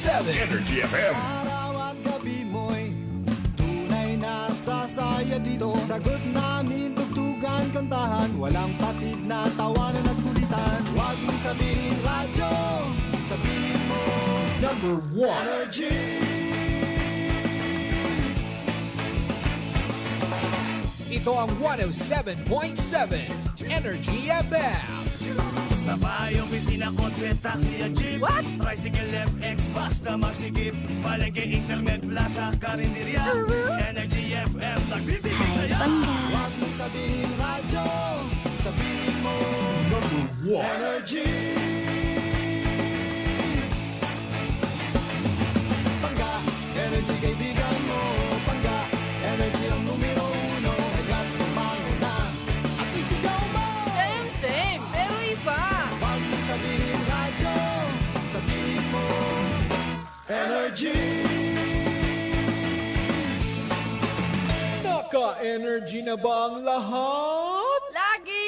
Energy FM. Araw at gabi mo'y tunay na sasaya dito. Sagot namin, tugtugan, kantahan, walang patid na tawanan at kulitan. Huwag mong sabihin radyo, sabihin mo number one energy. Ito ang 107.7 Energy FM. Sa bahay, opisina, kotse, taxi at jeep. What? Tricycle, FX, bus na masikip. Palengke, internet, plaza, karinderya. Energy FM, nagbibigay saya. Huwag mong sabihin radyo, sabihin mo number one energy. Pangga, energy kaibigan mo. Pangga, energy ang numero uno. Agad tumalo na at isigaw mo. Same, pero iba. Huwag mong sabihin radyo, sabihin mo energy. Naka-energy na ba ang lahat? Lagi.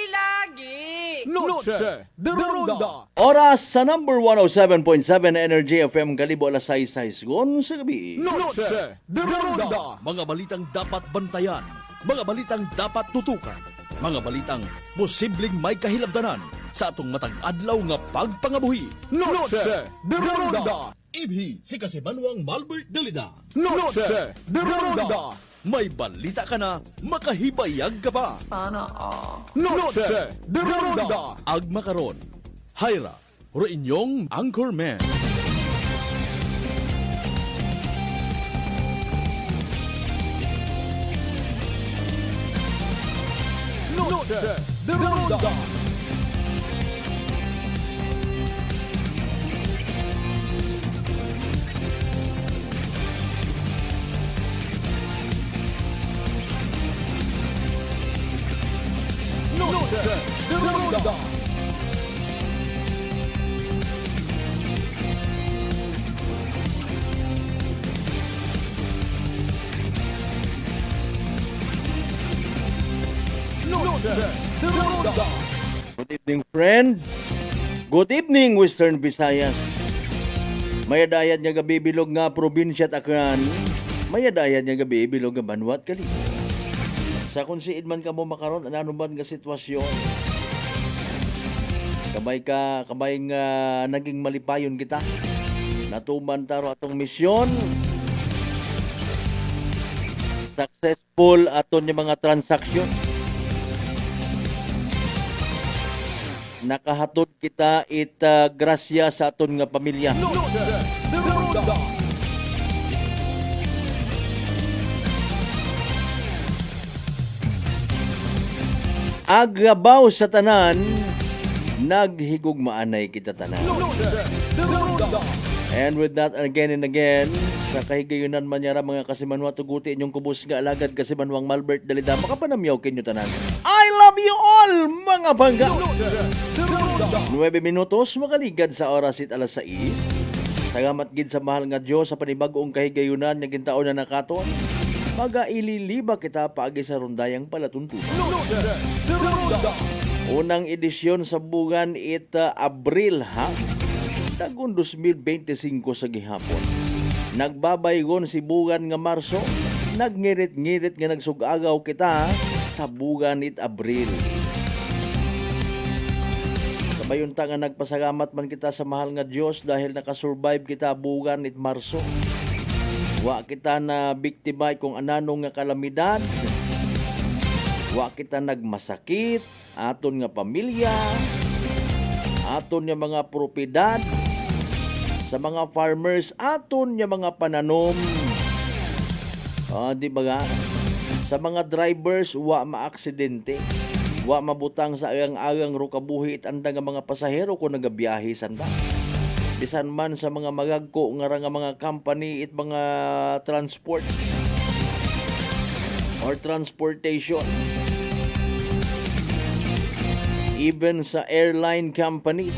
Noche de Ronda. Oras sa number 107.7 Energy FM Kalibo alas 6 sa gabi. Noche de Ronda. Mga balitang dapat bantayan, mga balitang dapat tutukan, mga balitang posibleng may kahilabdanan sa atong matag adlaw nga pagpangabuhi. Noche de Ronda. Ibhi si Kasimanwang Malbert Dalida. Noche de Ronda. May balita ka na, makahibayag ka pa. Noche de Ronda. Agma karon, Hyra, ro inyong Anchorman. Noche de Ronda. Noche de Ronda. Noche de Ronda. Good evening, friends. Good evening, Western Visayas. Mayadayad nga gabi bilog nga probinsya at Aklan. Mayadayad nga gabi bilog nga Banwat Kalibo. Sa kung si Idman ka mo makaroon, ano ba nga sitwasyon? Kabay nga naging malipayon kita. Natuman taro atong misyon. Successful aton yung mga transaksyon. Nakahatod kita grasya sa aton nga pamilya. Noche de Ronda. Agabaw sa tanan, naghigugmaanay kita tanan. Noche de Ronda. And with that, again and again, sa kahigayunan man yara mga kasimanwa, tuguti inyong kubos nga alagad kasimanwang Malbert Dalida, makapanamyaw kinyo tanan. I love you all, mga bangga! Noche de Ronda. 9 minutos, makaligad sa oras it alas 6. Salamat gid sa mahal nga Diyos sa panibagong kahigayunan nga gintaon na nakaton. Magaililiba kita paagi sa rondayang palatuntunan. Noche de Ronda. Unang edisyon sa bugan Abril ha. Tagon 2025 sa gihapon. Nagbabaygon si bugan nga Marso. Nagngirit-ngirit nga nagsugagaw kita sa bugan Abril. Bayunta nga nagpasalamat man kita sa mahal nga Diyos dahil nakasurvive kita bugan Marso. Wa kita na biktima kung ananong nga kalamidad. Wa kita nagmasakit, aton nga pamilya, aton nga mga propiedad, sa mga farmers, aton nga mga pananom. Di ba nga? Sa mga drivers, wa maaksidente. Wa mabutang sa agang-agang rukabuhi at anda nga mga pasahero kung nagabiyahe sanda. Bisan man sa mga magagko nga mga company at mga transport or transportation. Even sa airline companies.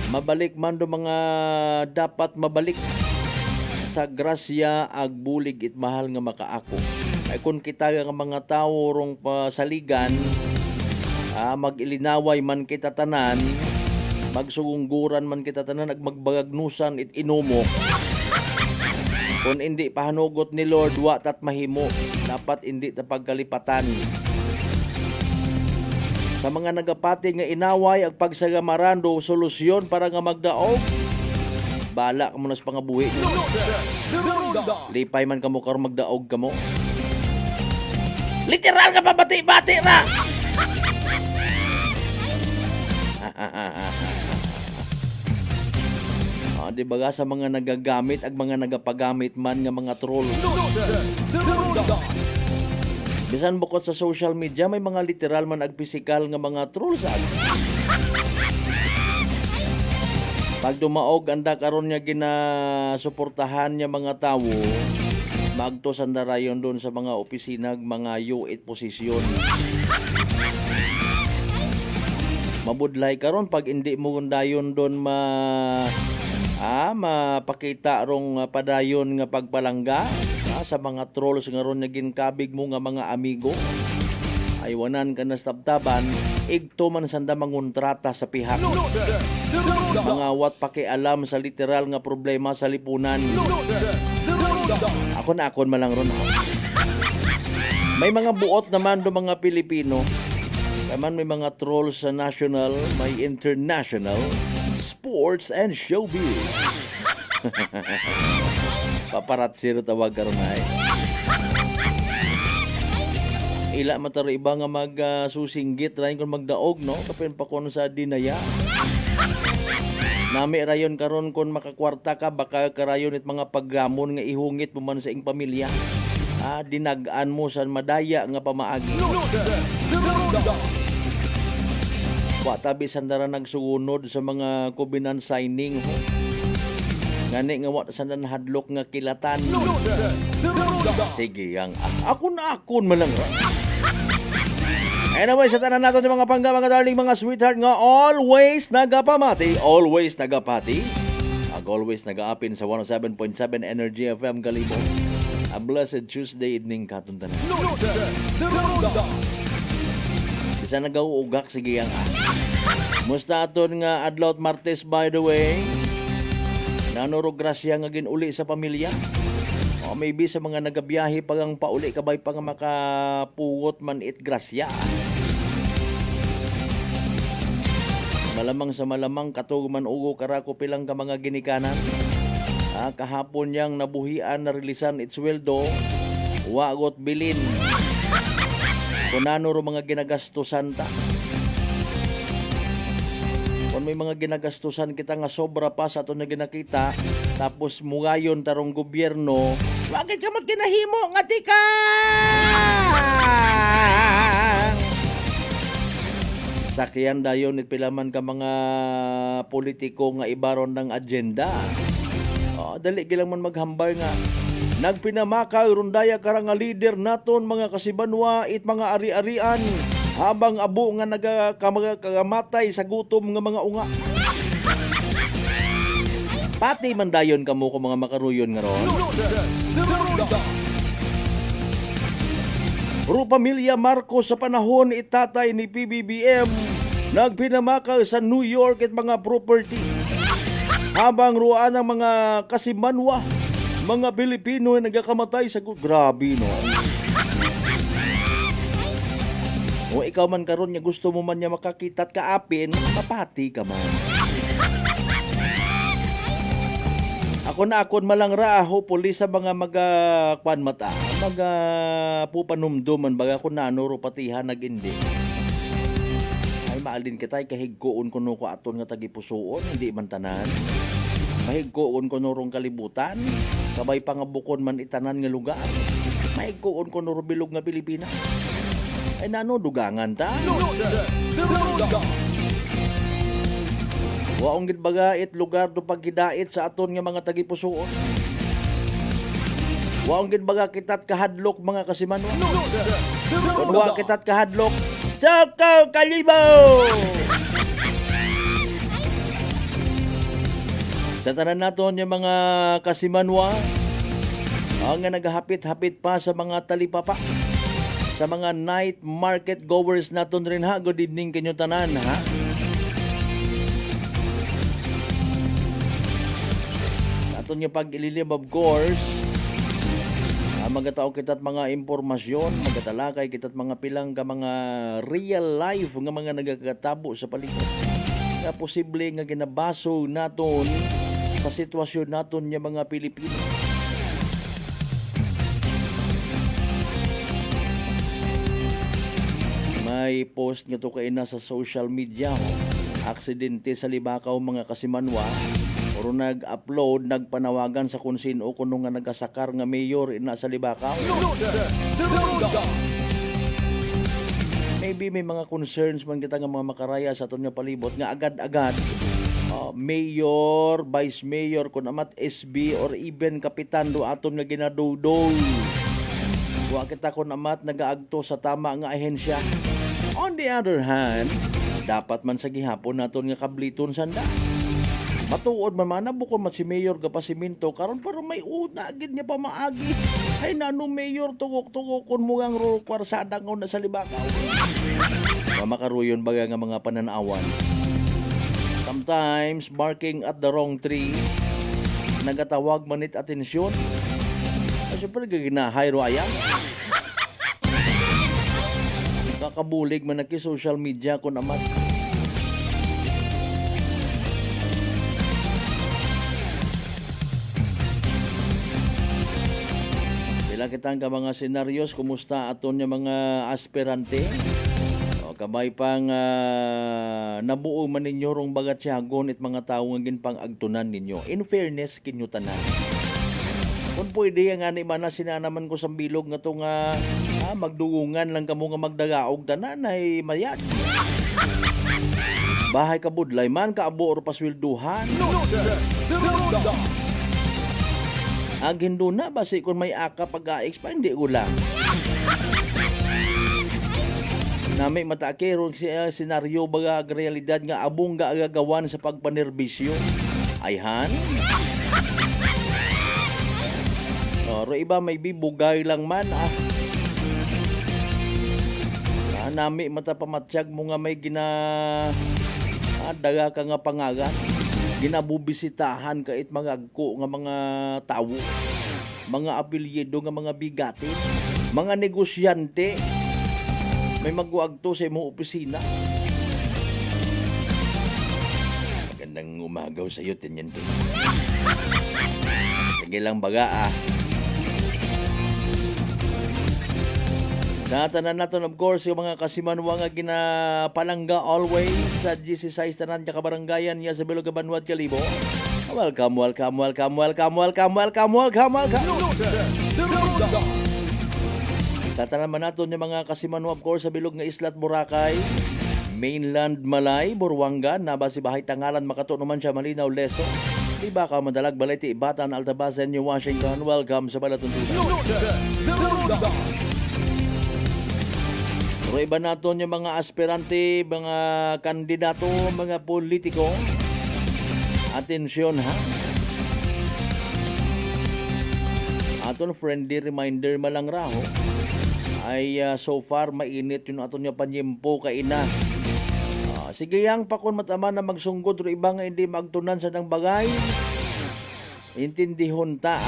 Mabalik man do mga dapat mabalik sa grasya ag bulig it mahal nga makaako. Ay kung kita nga mga tao rong pasaligan, mag-ilinaway man kita tanan, Magsugungguran man kita tanan, magbagagnusan it inumo. Kung hindi pahanugot ni Lord, wa tat mahimo. Dapat hindi ta pagkalipatan. Sa mga nagapati nga inaway ag pagsagamaran do solusyon para nga magdaog, bala ka mo na sa pangabuhi. Lipay man kamo karon magdaog kamo. Literal ka pa bati-bati ra. Di ba sa mga nagagamit ag mga nagapagamit man nga mga troll. Bisan bukod sa social media, may mga literal man ag physical nga mga trolls ag. Pag dumaog anda karon nga ginasuportahan niya mga tawo, magto sandarayon doon sa mga opisina mga U8 posisyon. Mabudlay karon pag hindi mo dayon doon mapakita rong padayon nga pagpalangga sa mga trolls nga ron nga ginkabig mo nga mga amigo. Aywanan ka na tabtaban, igto man sanda mangontrata sa pihak. Mga wat pakialam sa literal nga problema sa lipunan. Ako man lang ron. May mga buot naman do mga Pilipino. Kaman may mga trolls sa national, may international, sports and showbiz. Paparazzi ro tawag karon ay. Ila mataro iba nga magsusinggit rayon kung magdaog no, kapin pa kon sa dinaya. Nami rayon karon kon makakwarta ka baka karayon it mga paggamon nga ihungit mo man sa ing pamilya. Dinagaan mo sa madaya nga pamaagi. Wa tabi sandara nagsugunod sa mga covenant signing ho. Ngani nga wa sandan hadlok nga kilatan. Sige yang akon man lang. Anyway, sa tanan nato ng mga pangga, mga darling, mga sweetheart nga always nagapamati, always nagapati. Always nagaapin sa 107.7 Energy FM Kalibo. A blessed Tuesday evening katon tanan. Isa nagauugak sige yang musta aton nga adlaw Martes by the way. Nanuro grasya nga ginuli sa pamilya. O maybe sa mga nagabiyahe pagang pauli kabay pa nga makapugot man it grasya. Malamang sa malamang katog man ugo karako pilang ka mga ginikanan. Kahapon yang nabuhian na rilisan it sweldo. Wagot bilin. Kunano ro mga ginagastusan ta. Kung may mga ginagastusan kita nga sobra pa sa ato na ginakita, tapos mugayon tarong gobyerno, bakit ka magkinahimo nga tika? Sakyan dayon it pilaman ka mga politiko nga ibaron ng agenda. Dali gilang man maghambal nga nagpinamakaw rundaya karang nga leader naton mga kasibanwa it mga ari-arian habang abo nga nagakamatay sa gutom nga mga unga. Pati man dayon kamo ko mga makaruyon nga ron. Ru pamilya Marcos sa panahon itatay ni PBBM nagpinamakaw sa New York it mga property. Habang ruan ang mga kasimanwa, mga Pilipino ay nagkakamatay sa grabe no. O ikaw man karon nga gusto mo man niya makakita at kaapin, mapati ka man. Ako malang ra hopefully sa mga kwan mata, pupanumduman baga ko na ro patihan nagindi. Ay maalin kita kahigkoon kuno ko aton nga tagipusoon, hindi man tanan. Mahigkoon ko norong kalibutan, kabay pangabukon man itanan nga lugar. Mahigkoon ko noro bilog nga Pilipinas. Ay nano dugangan ta? Waong gid baga it lugar do paghidait sa aton nga mga tagipusoon. Waong gid baga kitat kahadlok mga kasimanwa. Kung wa kitat kahadlok, Choco Kalibo! Sa tanan naton yung mga kasimanwa, ang naghahapit-hapit pa sa mga talipapa, sa mga night market goers naton rin ha. Good evening kanyo tanan ha. aton nga pag-ililim of course, magatao kita't mga impormasyon, magatalakay kita't mga pilang ka mga real life nga mga nagakatabo sa palibot. Na posible nga ginabaso naton sa sitwasyon naton nga mga Pilipino. May post nga to kay na sa social media, aksidente sa Libakaw mga kasimanwa. Pero nag-upload, nagpanawagan sa kung sino kuno nga nagasakar nga mayor ina sa Libakaw. Maybe may mga concerns man kita nga mga makaraya sa aton nga palibot nga agad-agad mayor, vice mayor, kun amat SB or even kapitan do aton nga ginadudol. Wa kita kun amat nagaagto sa tama nga ahensya. On the other hand, dapat man sa gihapon naton nga kabliton sanda. Matuod man bukod man si Mayor Gapasiminto karon pero may una gid niya pa maagi. Ay nano Mayor tugok-tugokon mo ang kwarsada nga na sa Libakaw. Makaruyon baga nga mga pananawan. Sometimes barking at the wrong tree, nagatawag manit atensyon. Kasi pala ginahayro ayang. Kakabulig man naki social media kun amat. Sila kitang ka mga senaryos, kumusta aton nga mga aspirante? O kabay pang nabuo man ninyo rong bagat siyagon it mga tao nga ginpang agtunan ninyo. In fairness kinyo tanan. Kung pwede nga ni mana sinanaman ko sa bilog nga to nga magdugungan lang kamo nga magdagaog tanan ay mayad. Bahay ka budlay man kaabo or paswilduhan. Agin doon na basi kung may aka pag-a-expa hindi ko lang. Na may matake ron senaryo baga realidad nga abong gaagawan sa pagpanerbisyo. Ayhan. Ro iba may bibugay lang man nami matapamatsyag mo nga may daga ka nga pangagan. Ginabubisitahan ka it mga agko nga mga tawo, mga apelyido nga mga bigatin, mga negosyante, may magwagto sa imong opisina. Magandang umagaw sa iyo, Teniente. Sige lang baga Natanan natin of course yung mga kasimanwa nga ginapalangga always sa GC6 tanan ka kabarangayan niya sa Bilog Banwad Kalibo. Welcome. Tatanan man natin yung mga kasimanwa of course sa Bilog nga Islat Boracay, Mainland Malay, Buruanga, Nabasi Bahay Tangalan, Makato naman siya Malinaw, Leso. Diba ka madalag Balete, Ibatan, Altabasan, New Washington. Welcome sa Balatuntunan. Pero iba natin yung mga aspirante, mga kandidato, mga politiko. Atensyon ha. Aton friendly reminder malang raho ay so far mainit yung aton yung panyempo kaina. Sige yang pakon matama na magsunggod ro iba nga hindi magtunan sa nang bagay. Intindihon ta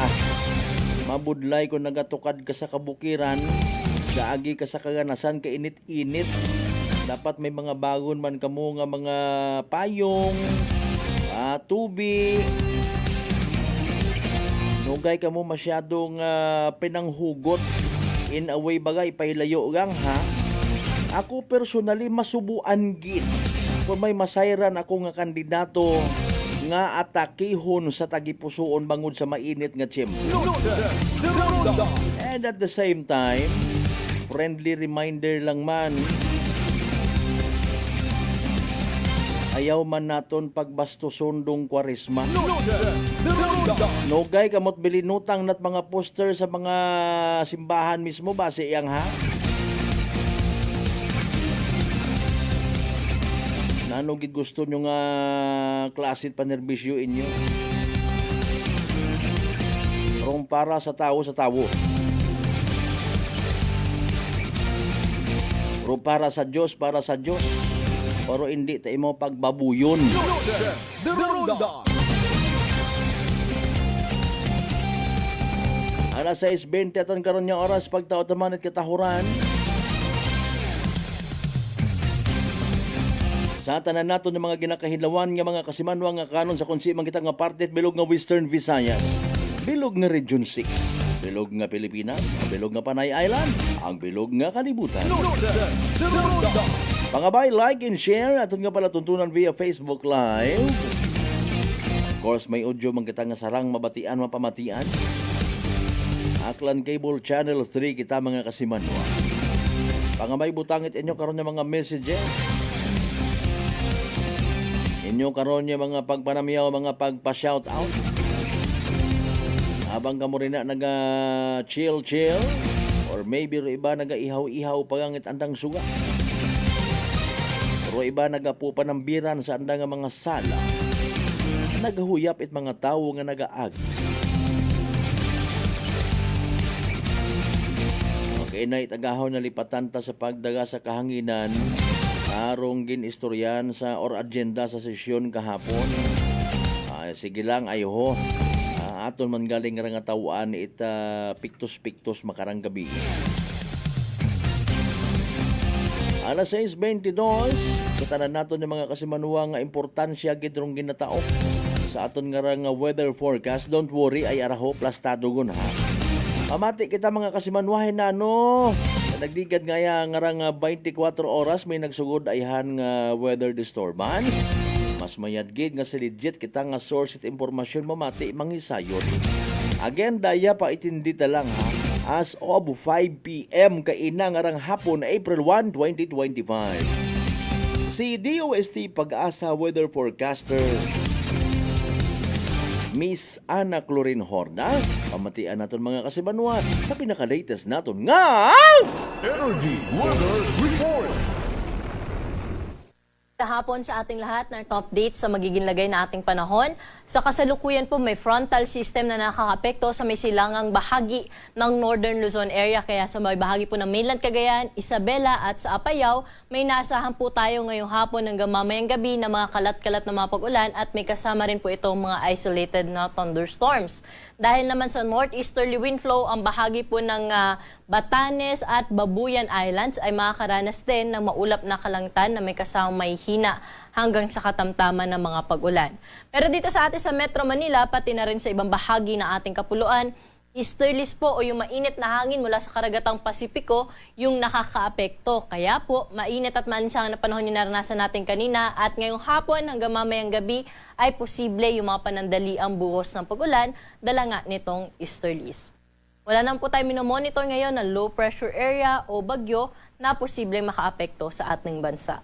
mabudlay kung nagatukad ka sa kabukiran. Gaagi ka sa kaganasan ka init-init. Dapat may mga bagon man kamo nga mga payong, tubig. Nugay kamo masyadong pinanghugot. In a way bagay pailayo gang ha. Ako personally masubuan gid. Kung may masayran ako nga kandidato nga atakihon sa tagipusoon bangod sa mainit nga tiyempo. And at the same time, friendly reminder lang man, ayaw man naton pagbastosondong kwarisma. Nogay kamot bilinutang nat mga poster sa mga simbahan mismo base yang ha. Nano gid gusto nyo nga klasit panerbisyo inyo. Rong para sa tao. Pero para sa Diyos. Pero hindi tayo mo pagbabuyon. Alas 6:20 at ang karon nga oras pagtaotaman at katahuran. Sa tanan nato ng mga ginakahilawan nga mga kasimanwa nga kanon sa konsimang kita nga parte at bilog nga Western Visayas, bilog nga Region 6, bilog nga Pilipinas, ang bilog nga Panay Island, ang bilog nga kalibutan. Pangabay, like and share aton nga pala tuntunan via Facebook Live. Of course, may audio man kita nga sarang mabatian mapamatian. Aklan Cable Channel 3 kita mga kasimanwa. Pangabay, butangit inyo karon nga mga messages. Inyo karon nga mga pagpanamiyaw, mga pagpa-shout out. Habang kamo rin na naga-chill or maybe iba naga-ihaw-ihaw pagangit andang suga. Pero iba nagapupa ng biran sa andang nga mga sala. Nagahuyap it mga tao nga nagaag. Okay na itagahaw na lipatan ta sa pagdaga sa kahanginan. Arong ginistoryan sa or agenda sa sesyon kahapon. Sige lang ayho. Aton man galing nga tawaan ita piktos-piktos makarang gabi. Alas 6:22, katanan naton yung mga kasimanwa nga importansya gidrong ginatao sa aton nga weather forecast. Don't worry, ay araho plastado gon ha. Pamati kita mga kasimanwahin na nagdigad nga nga 24 oras may nagsugod ayhan nga weather disturbance. Mas mayadgid nga si legit kita nga source at impormasyon mamati mangisayon. Again, daya pa itindita lang ha. As of 5 p.m. kaina nga hapon April 1, 2025. Si DOST Pag-asa weather forecaster Miss Ana Clorin Horda, pamatian naton mga kasibanwa sa pinaka-latest naton nga Energy Weather Report. Kahapon sa ating lahat ng update sa magiging lagay na ating panahon. Sa kasalukuyan po may frontal system na nakakapekto sa may silangang bahagi ng Northern Luzon area. Kaya sa may bahagi po ng mainland Cagayan, Isabela at sa Apayao, may naasahan po tayo ngayong hapon hanggang mamayang gabi na mga kalat-kalat na mga pag-ulan at may kasama rin po itong mga isolated na thunderstorms. Dahil naman sa northeasterly wind flow, ang bahagi po ng Batanes at Babuyan Islands ay makakaranas din ng maulap na kalangitan na may kasamang may hina hanggang sa katamtaman ng mga pag-ulan. Pero dito sa atin sa Metro Manila, pati na rin sa ibang bahagi ng ating kapuluan, easterlies po o yung mainit na hangin mula sa karagatang Pasipiko yung nakakaapekto. Kaya po, mainit at maalinsang na panahon yung naranasan natin kanina at ngayong hapon hanggang mamayang gabi ay posible yung mga panandali ang buhos ng pag-ulan dala nga nitong easterlies. Wala naman po tayo minomonitor ngayon ng low pressure area o bagyo na posible makaapekto sa ating bansa.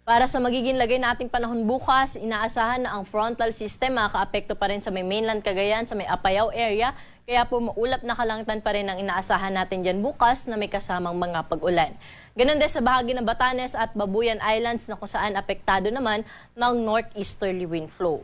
Para sa magiging lagay nating panahon bukas, inaasahan na ang frontal system makakaapekto pa rin sa may mainland Cagayan, sa may Apayao area. Kaya po maulap na kalangitan pa rin ang inaasahan natin dyan bukas na may kasamang mga pag-ulan. Ganun din sa bahagi ng Batanes at Babuyan Islands na kung saan apektado naman ng northeasterly wind flow.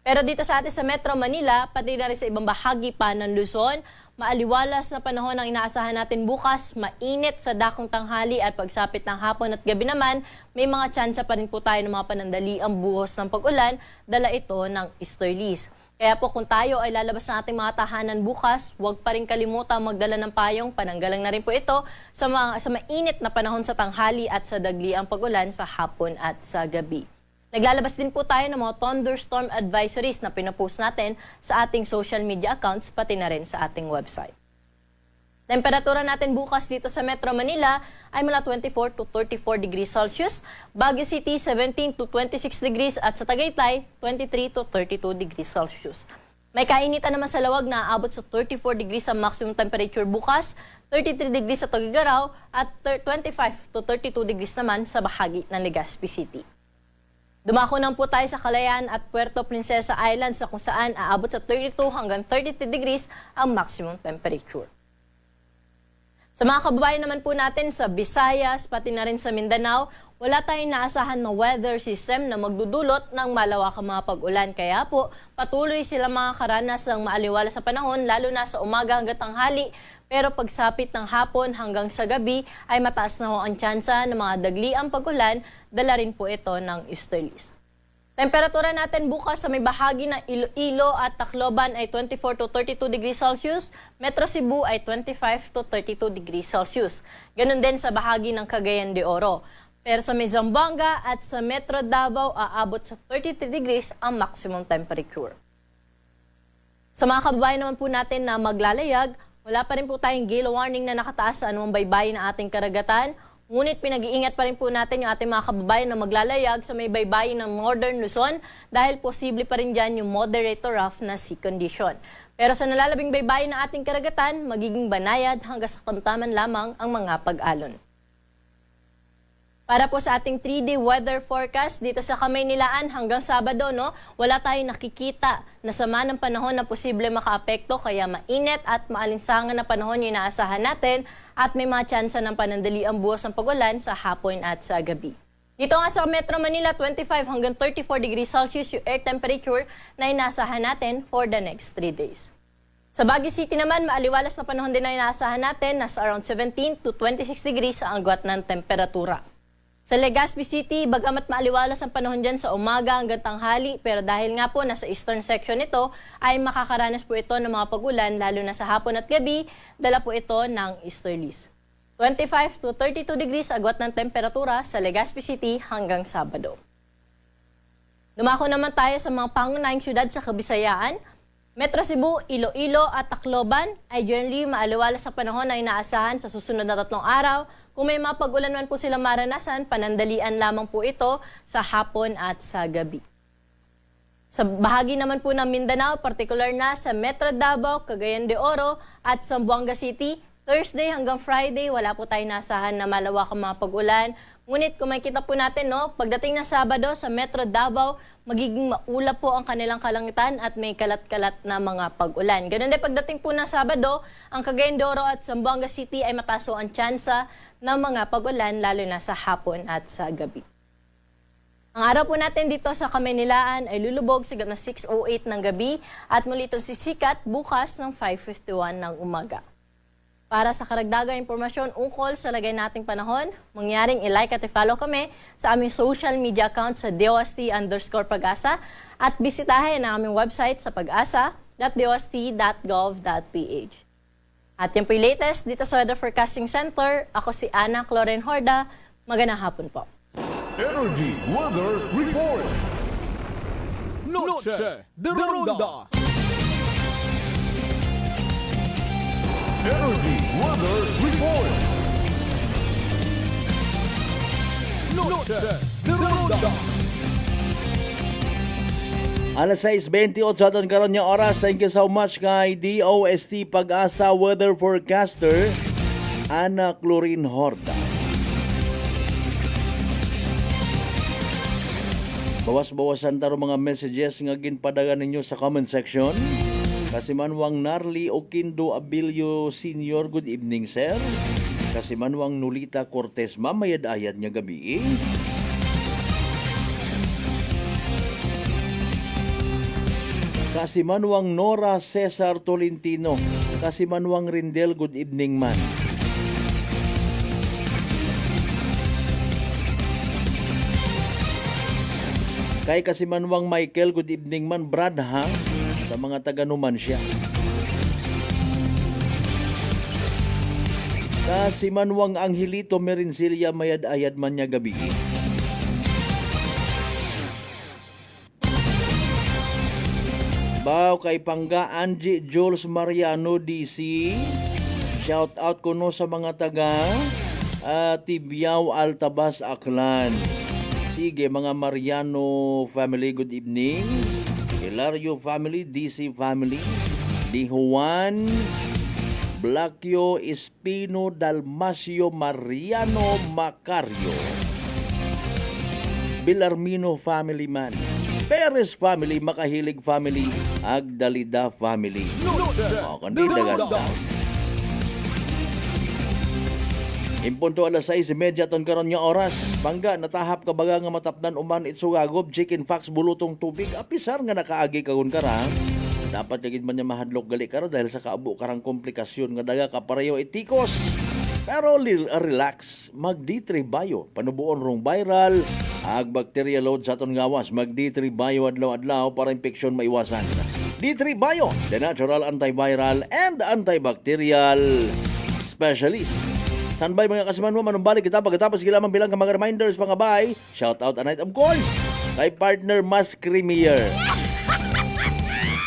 Pero dito sa atin sa Metro Manila, pati na rin sa ibang bahagi pa ng Luzon, maaliwalas na panahon ang inaasahan natin bukas, mainit sa dakong tanghali at pagsapit ng hapon at gabi naman, may mga tsansa pa rin po tayo ng mga panandali ang buhos ng pag-ulan, dala ito ng easterlies. Kaya po kung tayo ay lalabas ng ating mga tahanan bukas, huwag pa rin kalimutan magdala ng payong, pananggalang na rin po ito sa mainit na panahon sa tanghali at sa dagli ang pag-ulan sa hapon at sa gabi. Naglalabas din po tayo ng mga thunderstorm advisories na pinapost natin sa ating social media accounts pati na rin sa ating website. Temperatura natin bukas dito sa Metro Manila ay mula 24 to 34 degrees Celsius, Baguio City 17 to 26 degrees at sa Tagaytay 23 to 32 degrees Celsius. May kainitan naman sa Lawag na aabot sa 34 degrees ang maximum temperature bukas, 33 degrees sa Tuguegarao at 25 to 32 degrees naman sa bahagi ng Legazpi City. Dumako na po tayo sa Calayan at Puerto Princesa Islands kung saan aabot sa 32 hanggang 33 degrees ang maximum temperature. Sa mga kababayan naman po natin sa Visayas, pati na rin sa Mindanao, wala tayong naasahan na weather system na magdudulot ng malawakang mga pag-ulan. Kaya po, patuloy sila mga karanas ng maaliwala sa panahon, lalo na sa umaga hanggang tanghali. Pero pagsapit ng hapon hanggang sa gabi ay mataas na ho ang tsansa ng mga dagli ang pag-ulan, dala rin po ito ng easterlies. Temperatura natin bukas sa may bahagi ng Iloilo at Tacloban ay 24 to 32 degrees Celsius, Metro Cebu ay 25 to 32 degrees Celsius. Ganun din sa bahagi ng Cagayan de Oro. Pero sa may Zamboanga at sa Metro Davao aabot sa 33 degrees ang maximum temperature. Sa mga kababayan naman po natin na maglalayag, wala pa rin po tayong gale warning na nakataas sa anumang baybayin ng ating karagatan. Ngunit pinag-iingat pa rin po natin yung ating mga kababayan na maglalayag sa may baybayin ng Northern Luzon dahil posible pa rin dyan yung moderate to rough na sea condition. Pero sa nalalabing baybayin ng ating karagatan, magiging banayad hanggang sa tamtaman lamang ang mga pag-alon. Para po sa ating 3-day weather forecast dito sa Kamaynilaan hanggang Sabado, wala tayong nakikita na sama ng panahon na posible makaapekto kaya mainit at maalinsangan na panahon yung inaasahan natin at may mga tsansa ng panandaliang buwas ng pag-ulan sa hapon at sa gabi. Dito nga sa Metro Manila, 25 hanggang 34 degrees Celsius yung air temperature na inaasahan natin for the next 3 days. Sa Baguio City naman, maaliwalas na panahon din na inaasahan natin, nasa around 17 to 26 degrees ang agwat ng temperatura. Sa Legazpi City, bagamat maaliwalas ang panahon dyan sa umaga hanggang tanghali, pero dahil nga po nasa eastern section ito, ay makakaranas po ito ng mga pag-ulan, lalo na sa hapon at gabi, dala po ito ng easterlies. 25 to 32 degrees agwat ng temperatura sa Legazpi City hanggang Sabado. Dumako naman tayo sa mga pangunahing syudad sa Kabisayaan. Metro Cebu, Iloilo at Tacloban ay generally maaliwalas sa panahon na inaasahan sa susunod na 3 araw. Kung may mga pag-ulan man po silang maranasan, panandalian lamang po ito sa hapon at sa gabi. Sa bahagi naman po ng Mindanao, particular na sa Metro Davao, Cagayan de Oro at Zamboanga City, Thursday hanggang Friday, wala po tayong nasahan na malawakang mga pag-ulan. Ngunit kung makikita po natin, pagdating ng Sabado sa Metro Davao, magiging maulap po ang kanilang kalangitan at may kalat-kalat na mga pag-ulan. Ganun din pagdating po ng Sabado, ang Cagayan de Oro at Zamboanga City ay mataso ang tsansa ng mga pag-ulan lalo na sa hapon at sa gabi. Ang araw po natin dito sa Kamaynilaan ay lulubog sa 6:08 ng gabi at muli ito sisikat bukas ng 5:51 ng umaga. Para sa karagdagang impormasyon ukol sa lagay nating panahon, mangyaring i-like at i-follow kami sa aming social media account sa DOST_Pag-asa at bisitahin ang aming website sa pag-asa.dost.gov.ph. At yan po yung latest dito sa Weather Forecasting Center. Ako si Ana Cloren Horda. Magandang hapon po. Energy Weather Report. Noche de Ronda. Energy Weather Report. Noche de Ronda. Alas 6:28 sa aton karon nga oras. Thank you so much kay DOST Pag-asa Weather Forecaster Ana Clorin Horda. Bawas-bawasan taro mga messages nga ginpadagan ninyo sa comment section. Kasimanwang Narli Oquindo Abilio Senior, good evening sir. Kasimanwang Nulita Cortez, mamayad-ayad nga gabi. Kasimanwang Nora Cesar Tolentino, Kasimanwang Rindel, good evening man. Kay Kasimanwang Michael, good evening man. Brad ha, sa mga taga-Numan siya. Kasimanwang Angelito Merincilia, mayad-ayad man niya gabi. Baw kay Pangga Angie Jules Mariano DC. Shout out ko no sa mga taga Tibiao Altabas Aklan. Sige mga Mariano family, good evening. Hilario family, DC family, Di Juan, Blackio Espino, Dalmasio Mariano Macario, Bilarmino family man, Perez family, Makahilig family, Agdalida family. Kandida Impunto alas 6:30 ton karon nga oras. Bangga natahap ka baga nga matapnan uman itsugagob chicken fax bulutong tubig. Apisar nga nakaagi kagon karang. Dapat kagid man niya mahadlok gali karo dahil sa kaabo karang komplikasyon nga daga ka pareho itikos. Pero relax, magditribayo, panubuon rong viral Ag bacteria load sa aton gawas, mag D3 Bio adlaw-adlaw para infeksyon maiwasan. D3 Bio, the natural antiviral and antibacterial specialist. Standby mga kasiman mo, manumbalik kita pagkatapos gilamang bilang ka mga reminders mga bay. Shout out a night of course kay partner Mas Creamier.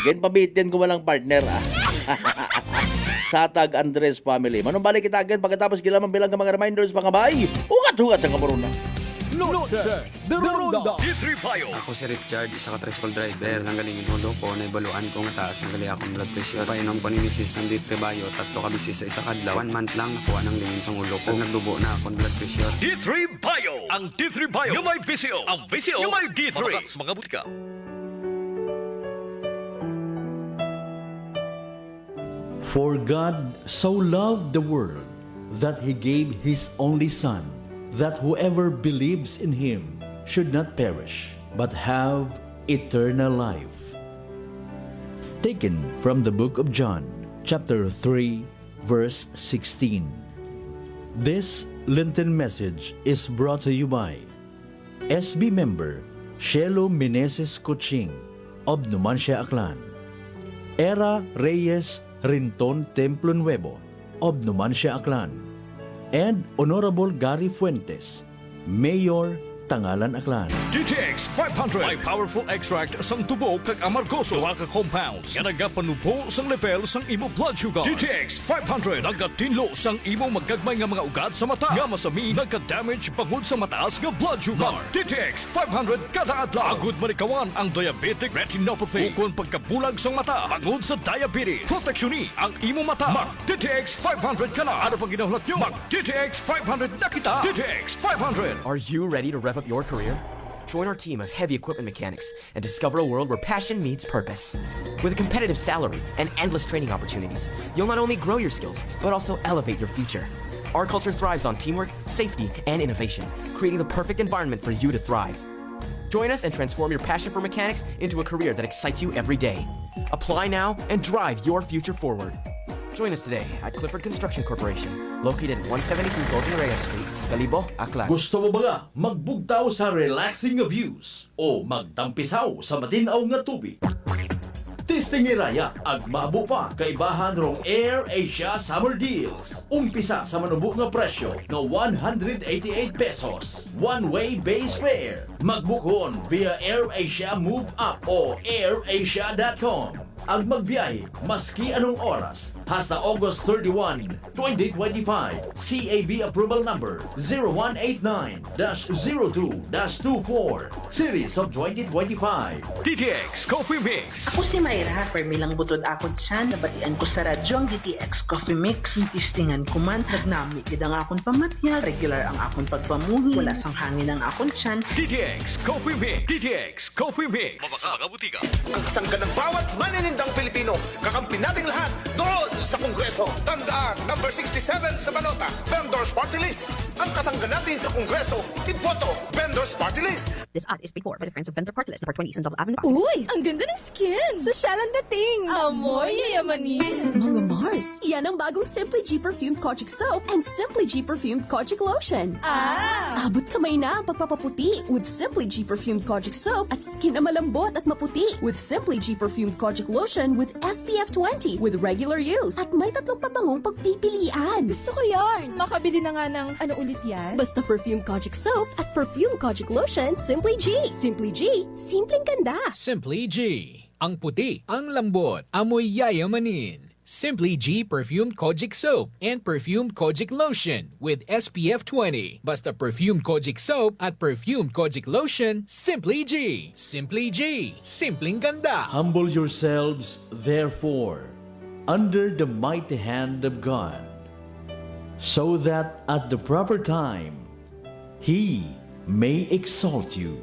Gen pabitin ko walang partner Satag Andres family. Manumbalik kita again pagkatapos gilamang bilang ka mga reminders mga bay. Ugat-ugat sa kamuruna. Noche de Ronda. D3 Bio. Ako si Richard, isa ka tricycle driver. Nang galing inulo ko, naibaluan ko nga taas ng gali akong blood pressure. Painom ko ni Mrs. ng D3 Bio, 3 ka bisis sa isa kadlaw. 1 month lang nakuha ng lingin sa ulo ko. Nagdubo na akong blood pressure. D3 Bio. Ang D3 Bio. Yung may VCO. Ang VCO. Yung may D3. Mga butika. For God so loved the world that He gave His only Son, that whoever believes in Him should not perish, but have eternal life. Taken from the book of John, chapter 3, verse 16. This Lenten message is brought to you by SB member Shelo Meneses Kuching of Numancia, Aklan, Era Reyes Rinton Templo Nuevo of Numancia, Aklan, and Honorable Gary Fuentes, Mayor, Tangalan, Aklan. DTX 500. May powerful extract sang tubo kag amargoso. Duha ka compounds nga nagapanubo sang level sang imo blood sugar. DTX 500 nagatinlo sang imo magagmay nga mga ugat sa mata. Nga masami nagka-damage bangod sa mataas nga blood sugar. DTX 500 kada adlaw. Agud manikawan ang diabetic retinopathy. Ukon pagkabulag sang mata bangod sa diabetes. Proteksyon ang imo mata. Mag DTX 500 kana. Ano pang ginahulot nyo? Mag DTX 500 na kita. DTX 500. Are you ready to rev up your career? Join our team of heavy equipment mechanics and discover a world where passion meets purpose. With a competitive salary and endless training opportunities, you'll not only grow your skills, but also elevate your future. Our culture thrives on teamwork, safety, and innovation, creating the perfect environment for you to thrive. Join us and transform your passion for mechanics into a career that excites you every day. Apply now and drive your future forward. Join us today at Clifford Construction Corporation, located at 172 Golden Reyes Street, Calibo, Aklan. Gusto mo ba nga magbugtaw sa relaxing views o magtampisaw sa matinaw nga tubig? Testing iraya ag maabo pa kaibahan rong Air Asia Summer Deals. Umpisa sa manubo nga presyo na 188 pesos. One-way base fare. Magbukon via Air Asia Move Up o airasia.com. Ag magbiyahe maski anong oras hasta August 31, 2025. CAB approval number 0189-02-24 Series of 2025. DTX Coffee Mix. Ako si Mayra, permilang butod akon siya, nabatian ko sa radyo ang DTX Coffee Mix. Tistingan ko man, nagnami gid ang akon pamatya, regular ang akon pagpamuhi, wala sang hangin ang akon tiyan. DTX Coffee Mix. DTX Coffee Mix. Mabaka mga butika. Kakasangga ng bawat maninindang Pilipino. Kakampi nating lahat doon sa Kongreso. Tandaan, number 67 sa balota, Vendors Party List. Ang kasangga natin sa Kongreso, iboto, Vendors Party List. This ad is paid for by the Friends of Vendor Party List, number 20 Eastern Double Avenue, Uy, ang ganda ng skin! Sosyal ang dating! Amoy yayamanin! Mga Mars, yan ang bagong Simply G Perfumed Kojic Soap and Simply G Perfumed Kojic Lotion. Abot kamay na ang pagpapaputi with Simply G Perfumed Kojic Soap at skin na malambot at maputi with Simply G Perfumed Kojic Lotion with SPF 20 with regular use. At may 3 pabangong pagpipilian. Gusto ko yarn! Makabili na nga ng ano ulit yan? Basta Perfumed Kojic Soap at Perfumed Kojic Lotion, Simply G. Simply G, simpleng ganda. Simply G. Ang puti, ang lambot, amoy yayamanin. Simply G Perfumed Kojic Soap and Perfumed Kojic Lotion with SPF 20. Basta Perfumed Kojic Soap at Perfumed Kojic Lotion, Simply G. Simply G, simpleng ganda. Humble yourselves, therefore, under the mighty hand of God, so that at the proper time He may exalt you.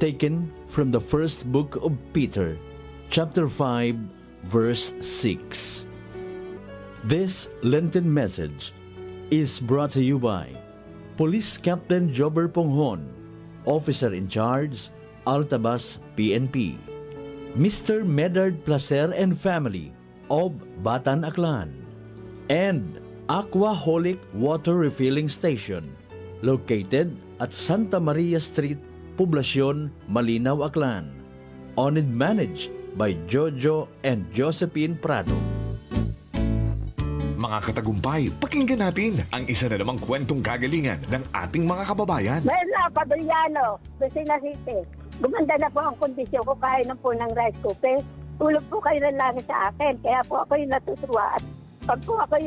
Taken from the first book of Peter, chapter 5, verse 6. This Lenten message is brought to you by Police Captain Jobber Ponghon, Officer in Charge, Altabas PNP, Mr. Medard Placer and Family of Batan Aklan, and Aquaholic Water Refilling Station, located at Santa Maria Street, Poblacion, Malinaw, Aklan. Owned and managed by Jojo and Josephine Prado. Mga katagumpay, pakinggan natin ang isa na namang kwentong kagalingan ng ating mga kababayan. Mela Padriano, Lucena City. Gumanda na po ang kondisyon ko kahit na po ng rice cooker. Tulog po kayo ng langit sa akin. Kaya po ako yung natutuwa. At pag po ako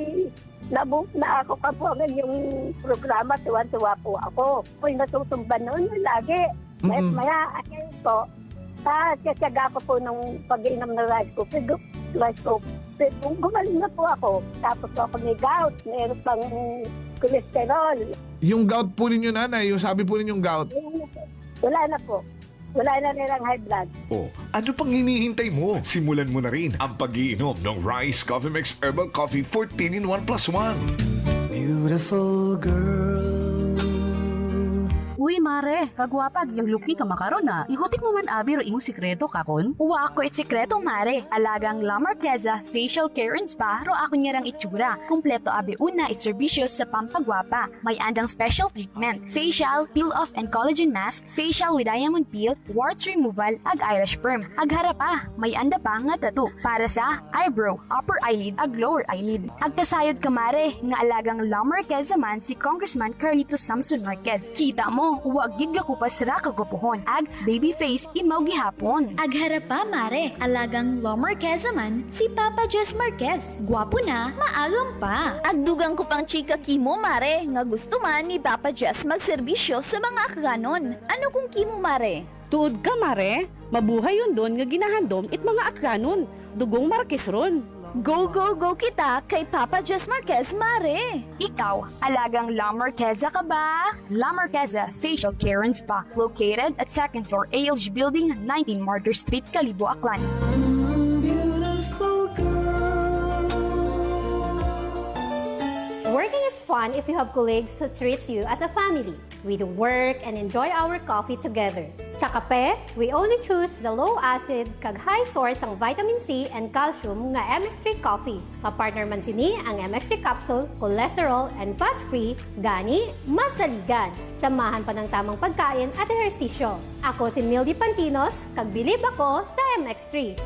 na ako kapuangan yung programa, tuwan-tuwa po ako. Po yung natutumban noon lagi. Maya, ayun po. Kasyaga ko po nung pag-inom ng rice cooker. Kung gumaling na po ako, tapos po ako may gout, meron pang cholesterol. Yung gout po ninyo, nanay, yung sabi po ninyong gout. Wala na po. Wala na nilang high blood. Oh, ano pang hinihintay mo? Simulan mo na rin ang pag-iinom ng Rice Coffee Mix Herbal Coffee 14 in 1 plus 1. Beautiful girl. Uy, mare, kagwapag yung luki ka makaron na. Ihutik mo man abi ro imong sikreto kakon. Wa ako sikreto, mare. Alagang La Marqueza Facial Care and Spa ro ako niyarang itsura. Kumpleto abi una iserbisyo sa pampagwapa. May andang special treatment, facial, peel-off and collagen mask, facial with diamond peel, warts removal, ag eyelash perm. Ag harapa, may anda pa nga tattoo para sa eyebrow, upper eyelid, ag lower eyelid. Ag kasayod ka, mare, nga alagang La Marqueza man si Congressman Carlito Samson Marquez. Kita mo, huwag gid ko pa sira kagupuhon. Ag baby face imaw gihapon. Ag harapa, mare, alagang La Marqueza man si Papa Jess Marquez. Gwapo na, maagam pa. Ag dugang ko pang chika kimo, mare, nga gusto man ni Papa Jess magserbisyo sa mga akganon. Ano kung kimo, mare? Tuod ka, mare. Mabuhay yun doon nga ginahandom it mga akganon. Dugong Marquez ron. Go, go, go kita kay Papa Jess Marquez, mare! Ikaw, alagang La Marqueza ka ba? La Marqueza Facial Care and Spa, located at 2nd floor ALG Building, 19 Martyr Street, Kalibo, Aklan. Working is fun if you have colleagues who treats you as a family. We do work and enjoy our coffee together. Sa kape, we only choose the low-acid kag high source ang vitamin C and calcium nga MX3 coffee. Mapartner man sini ang MX3 capsule, cholesterol and fat-free, gani, masaligan. Samahan pa ng tamang pagkain at ehersisyo. Ako si Mildy Pantinos, kag bilib ako sa MX3.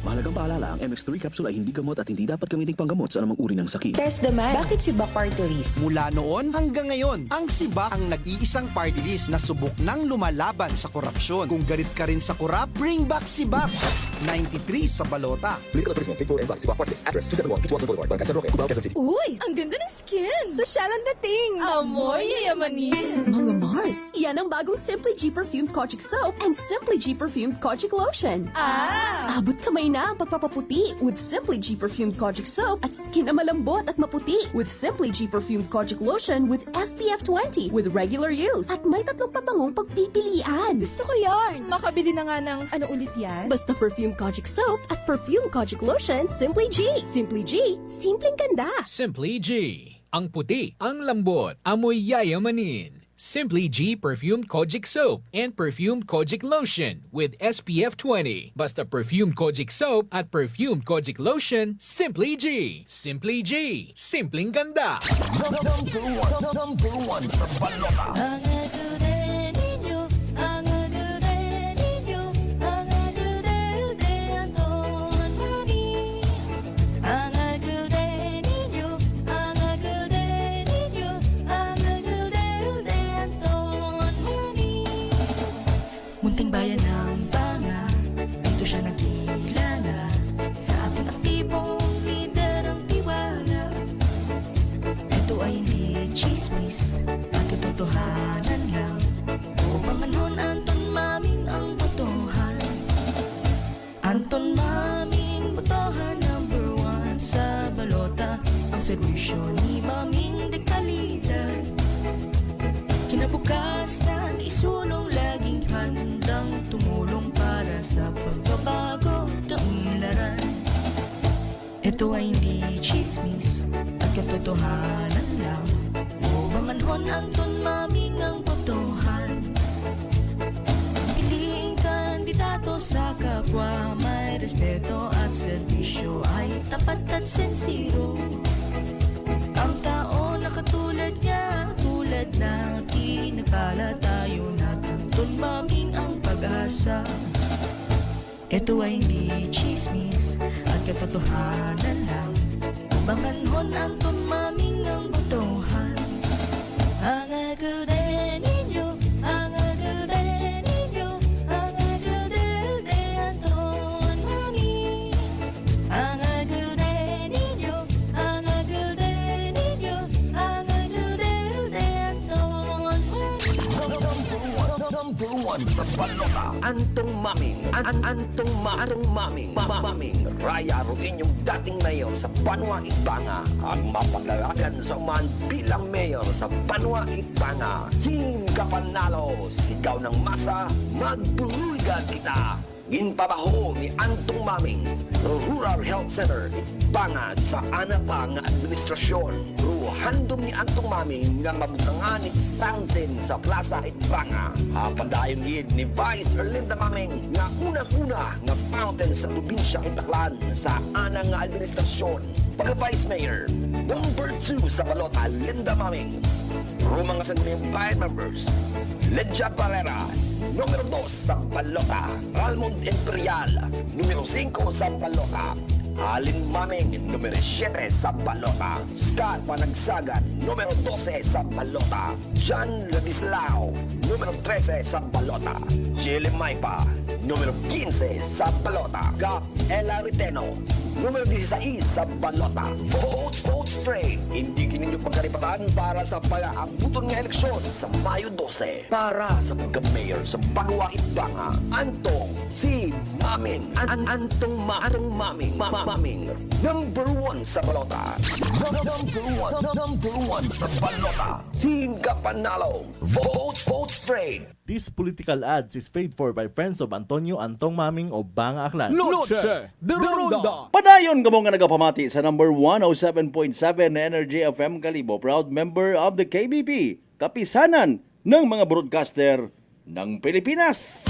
Mahalagang paalala, ang MX3 capsule ay hindi gamot at hindi dapat gamiting panggamot sa anumang uri ng sakit. Test the man. Bakit si Bak Party List? Mula noon hanggang ngayon, ang SIBAC ang nag-iisang party list na subok ng lumalaban sa korupsyon. Kung galit ka rin sa korap, bring back SIBAC. 93 sa balota. Legal advertisement, paid for and by SIBAC Party List. Address 271 Kitzwasan Boulevard, Barangay San Roque, Cubao, Quezon City. Uy, ang ganda ng skin! Sosyal ang dating! Amoy yayamanin! Mga Mars, yan ang bagong Simply G Perfumed Kojic Soap and Simply G Perfumed Kojic Lotion. Abot kamay na ang pagpapaputi with Simply G Perfumed Kojic Soap at skin na malambot at maputi with Simply G Perfumed Kojic Lotion with SPF 20 with regular use at may 3 pabangong pagpipilian. Gusto ko yarn! Makabili na nga ng ano ulit yan? Basta Perfumed Kojic Soap at Perfumed Kojic Lotion, Simply G. Simply G, simpleng ganda. Simply G. Ang puti, ang lambot, amoy yayamanin. Simply G Perfumed Kojic Soap and Perfumed Kojic Lotion with SPF 20. Basta Perfumed Kojic Soap at Perfumed Kojic Lotion, Simply G. Simply G. Simpleng ganda. Number one sa balota. Munting bayan ng Banga, dito siya nagkilala sa ating aktibong lider ang tiwala. Ito ay hindi chismis at katotohanan lang. O Panganon Anton Maming ang botohan. Anton Maming botohan number 1 sa balota. Ang serbisyo ni Maming de kalidad. Kinabukasan isulong laging handang tumulong para sa pagbabago kaunlaran. Ito ay hindi chismis at katotohanan lang. O Manghon Anton Maming ang botohan. Piliing kandidato sa kapwa, may respeto at serbisyo ay tapat at sincero. Ang tao na katulad niya, tulad tulad natin, nagpala tayo na tuntun maming ang pag-asa. Ito ay hindi chismis at katotohanan lang. Banganhon ang tunmaming ang botohan. Ang agulde ninyo, ang agulde ninyo, ang agulde de Anton Mami. Ang agulde ninyo, ang agulde ninyo, ang agulde de Anton Mami. Number one sa balota, Antong Maming, Antong Maming, Maming, Raya Rutin yung dating mayor sa Banwa Itbanga, ang mapaglagan sa uman bilang mayor sa Banwa Itbanga. Team Kapanalo, sigaw ng masa, magbuligan kita. Ginpabaho ni Antong Maming, Rural Health Center, Itbanga sa anapa nga administrasyon. Handom ni Antong Maming nga mabutangan ni fountain sa Plaza Itbanga. Padayon yun ni Vice Erlinda Maming nga unang-una nga fountain sa probinsya Itaklan sa anang nga administrasyon. Pagka-Vice Mayor, number 2 sa balota, Linda Maming. Rumang Sangguniang Bayan members, Ledja Barrera, numero 2 sa balota, Almond Imperial, numero 5 sa balota, Alin Maming, numero 7 sa balota, Scott Panagsagan, numero 12 sa balota, John Ladislao, numero 13 sa balota, Jelle Maipa, numero 15 sa balota, Gap Ella Riteno, numero 16 sa balota. Vote straight. Hindi kininyo pagkaripatan para sa pag-aabuton ng eleksyon sa Mayo 12 para sa pagka-mayor sa Banwa Itbanga. Antong si Maming. Antong Maming. Maming. Number 1 sa balota. Number 1 sa balota. Singka Panalo. Vote straight. This political ads is paid for by friends of Antonio Antong Maming o Banga Aklan. Noche de Ronda. Padayon kamo nga nagapamati sa number 107.7 na Energy FM Kalibo, proud member of the KBP, kapisanan ng mga broadcaster ng Pilipinas.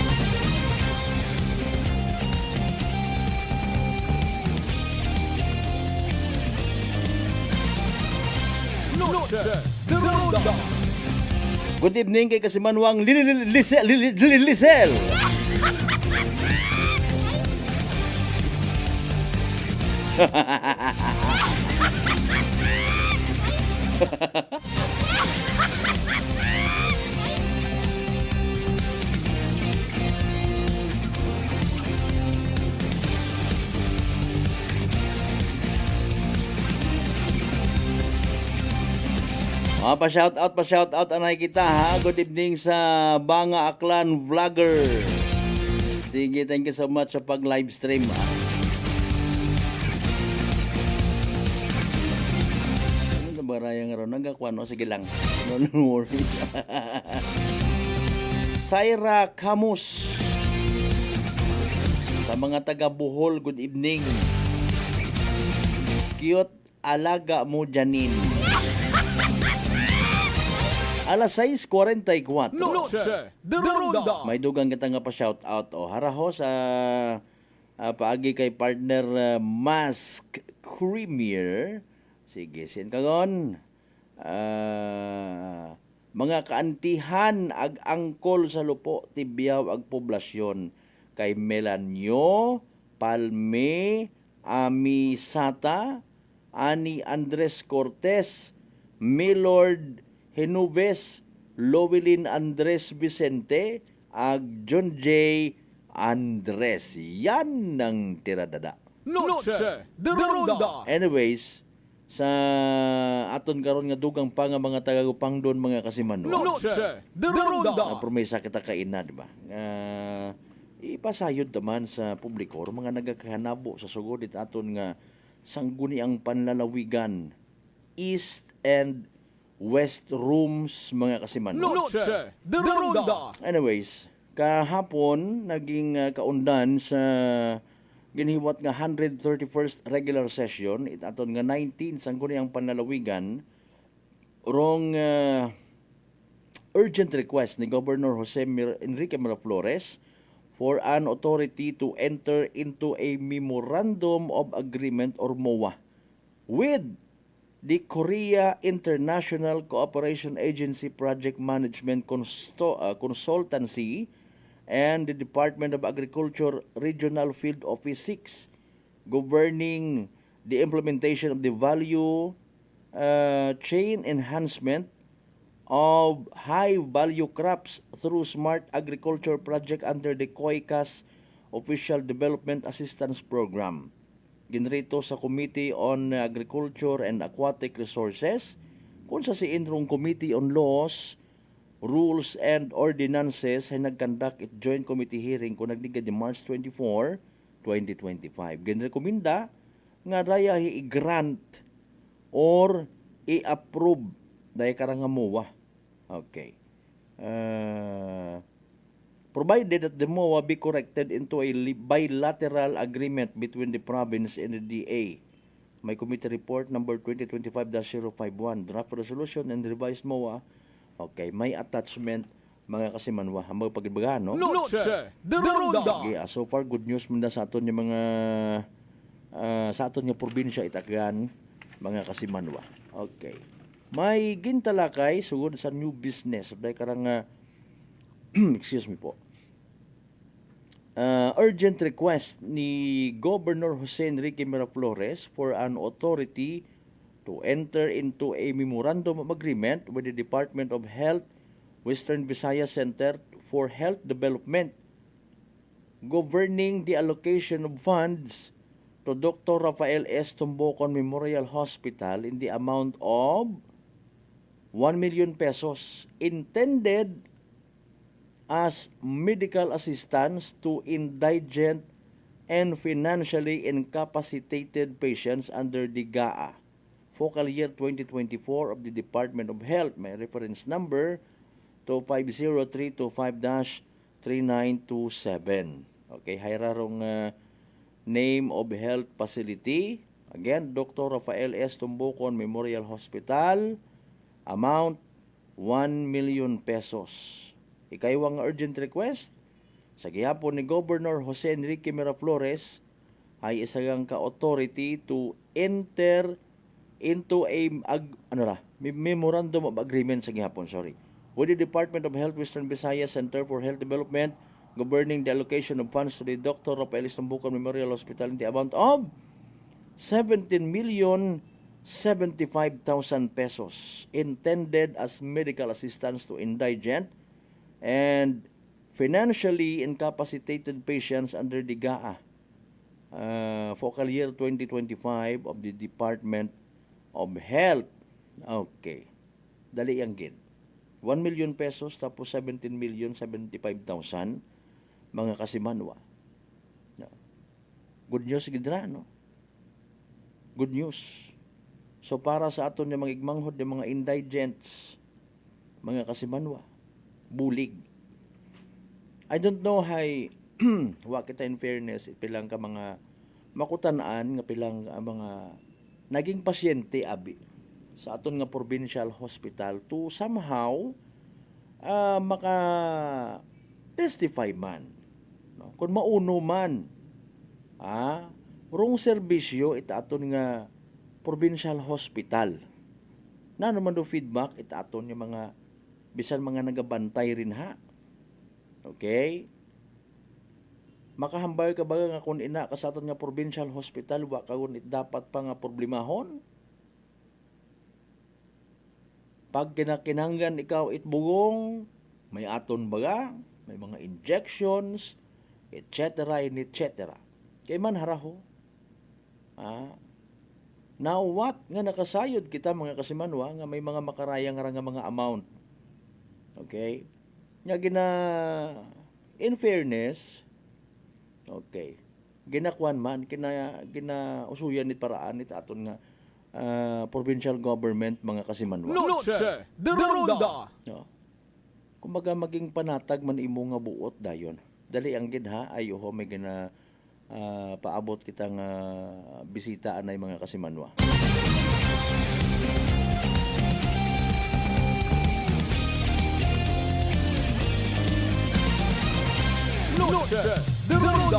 Noche de Ronda. Good evening kay Kasimanwang Lisel. Pa-shout out anay kita ha. Good evening sa Banga Aklan Vlogger. Sige, thank you so much sa pag-live stream. Ano na ba raya nga ron? Nagkakuan, no? Sige lang. No worries. Syra Camus. Sa mga taga Bohol, good evening. Cute alaga mo, Janine. Alas 6:44. Noche de Ronda. May dugang kita nga pa-shout out o haraho sa paagi kay partner Mask Creamier. Sige, sin kagon. Mga kaantihan ag angkol sa lupo Tibiaw ag poblasyon kay Melanio Palme Ami Sata Ani Andres Cortez Milord Henuves, Lowelyn Andres Vicente, ag John J. Andres. Yan ang tiradada. Noche de Ronda. Anyways, sa aton karon nga dugang pa nga mga taga-Gupang doon mga Kasimano. Noche de Ronda. Promesa kita kaina, di ba? Ipasayod naman sa publiko mga nagakahanabo sa sugod it aton nga sangguni ang panlalawigan, East and West Rooms mga Kasimano. Noche de Ronda. Anyways, kahapon naging kaundan sa ginihiwat nga 131st regular session it aton nga 19 sangguniang panlalawigan rong urgent request ni Governor Jose Enrique Miraflores for an authority to enter into a memorandum of agreement or MOA with the Korea International Cooperation Agency Project Management Consultancy and the Department of Agriculture Regional Field Office 6 governing the implementation of the value chain enhancement of high-value crops through Smart Agriculture Project under the COICAS Official Development Assistance Program. Ginrito sa Committee on Agriculture and Aquatic Resources, kung sa inrong Committee on Laws, Rules and Ordinances ay nagkandak it joint committee hearing kung nagdigad di March 24, 2025. Ginrekomenda nga raya i-grant or i-approve dahil karang MOA. Okay. Provided that the MOA be corrected into a bilateral agreement between the province and the DA. May committee report number 2025-051, draft resolution and revised MOA. Okay, may attachment mga kasimanwa. Hambang pagbaga, no? Noche de Ronda. Okay, so far good news muna sa aton yung mga sa aton yung probinsya itagan mga kasimanwa. Okay. May gintalakay sugod sa new business. Dahil karang excuse me po. Urgent request ni Governor Jose Enrique Miraflores for an authority to enter into a memorandum of agreement with the Department of Health, Western Visayas Center for Health Development, governing the allocation of funds to Dr. Rafael S. Tumbocon Memorial Hospital in the amount of 1 million pesos intended as medical assistance to indigent and financially incapacitated patients under the GAA Focal Year 2024 of the Department of Health. May reference number 250-325-3927. Okay, hayrarong name of health facility. Again, Dr. Rafael S. Tumbocon Memorial Hospital. Amount 1 million pesos. Ikaywang urgent request sa gihapon ni Governor Jose Enrique Miraflores ay isang ka-authority to enter into a memorandum of agreement sa gihapon, with the Department of Health Western Visayas Center for Health Development governing the allocation of funds to the Dr. Rafael S. Tumbocon Memorial Hospital in the amount of 17,075,000 pesos intended as medical assistance to indigent and financially incapacitated patients under the GAA Focal Year 2025 of the Department of Health. Okay. Dali ang gid. 1 million pesos tapos 17,075,000 mga kasimanwa. Good news gid ra, no? Good news. So para sa aton yung mga igmanghod yung mga indigents, mga kasimanwa, bulig. I don't know hay wa kita in fairness pilang ka mga makutan-an nga pilang mga naging pasyente abi sa aton nga provincial hospital to somehow maka testify man, no? Kung mauno man rong serbisyo ita aton nga provincial hospital na naman do feedback ita aton yung mga bisan mga nagabantay rin ha. Okay, makahambay ka ba nga kung ina ka sa aton nga provincial hospital wa ka kun dapat pa nga problemahon pag kinakinanggan ikaw itbugong may aton baga may mga injections etc. kay man haraho now what nga nakasayod kita mga kasimanwa nga may mga makarayang nga mga amount. Okay, nga in fairness, okay, ginakwan man usuyan ni paraan ni aton nga provincial government mga kasimanwa. Noche de Ronda. No. Kumbaga maging panatag man imo nga buot dayon. Dali ang gid ha, ayo ho may paabot kitang bisita anay mga kasimanwa. Noche de Ronda.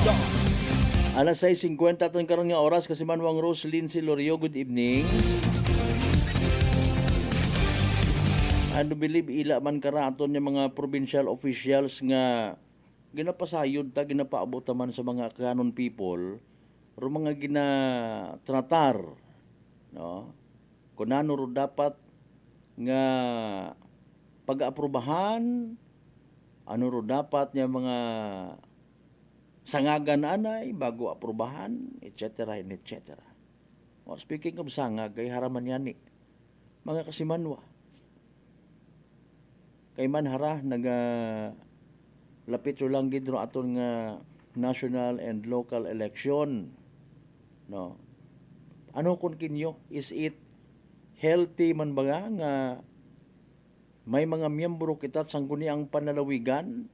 Alas 6:50 ton karon nga oras kasimanwang Roslyn Silorio, good evening. Ano bilib ila man karaton yung mga provincial officials nga ginapasayod ta, ginapaabot man sa mga kanon people, ro mga ginatratar, no? Kung ano ro dapat nga pag-aprobahan, ano ro dapat niya mga sangagan anay bago aprobahan, etc. and etc. Oh, speaking of sangag, kay haraman yan mga kasimanwa. Kay manhara lapit lang gid ro aton nga national and local election, no? Ano kun kinyo, is it healthy man ba nga may mga miyembro kita sangguni ang panalawigan,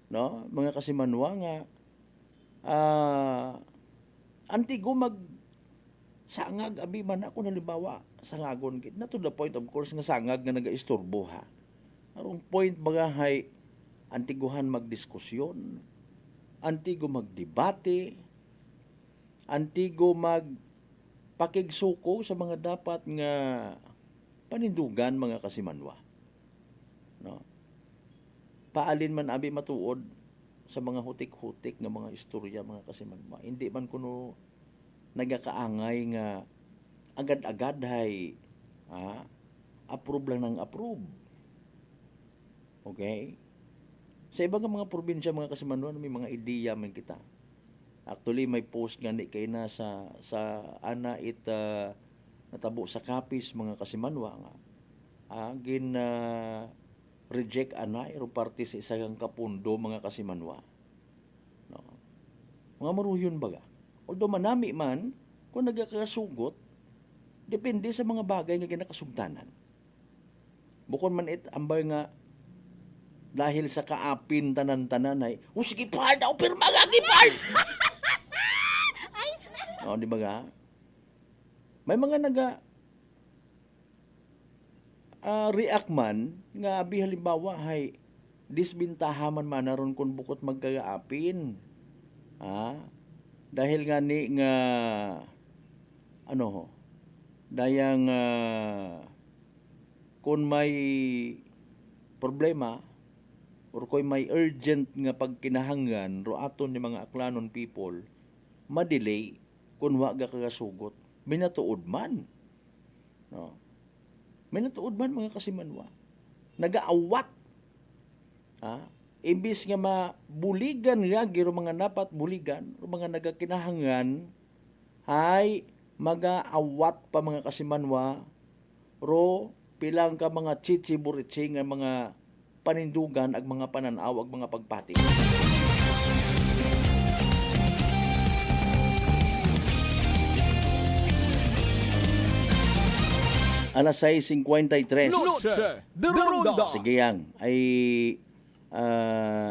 no? Mga kasimanwa nga antigo mag sangag abi man ako nalibawa sangagon gid na to the point of course nga sangag nga nagaistorbo ha. Arong point bagahay antiguhan magdiskusyon, antigo magdebate, antigo magpakigsuko sa mga dapat nga panindugan mga kasimanwa. No? Paalin man abi matuod sa mga hutik-hutik nga mga istorya mga kasimanwa. Hindi man kuno nagakaangay nga agad-agad hay approve lang ng approve. Okay? Sa ibang mga probinsya mga kasimanwa may mga ideya man kita. Actually may post nga ni kay na sa ana natabo sa kapis mga kasimanwa nga reject ana iro parte sa isang kapundo mga kasimanwa, no? Mga maruyon baga, although manami man kung nagakasugot depende sa mga bagay nga ginakasugdanan. Bukod man ambay nga dahil sa kaapin tanan-tanan ay sige pa daw pirma nga gipard. No, di ba ga? May mga react man nga abi halimbawa hay disbintahaman man naron kung bukod magkagaapin. Dahil nga ni nga dayang kung may problema or kung may urgent nga pagkinahanglan ro aton ni mga aklanon people madelay kung wa ga kagasugot minatuod man, no? Minatuod man mga kasimanwa nagaawat imbis nga mabuligan nga giro mga napat buligan o mga nagakinahangan ay magaawat pa mga kasimanwa ro pilang ka mga chichi-burichi nga mga panindugan ag mga pananaw ag mga pagpati. Alas 6:53. Sige yang ay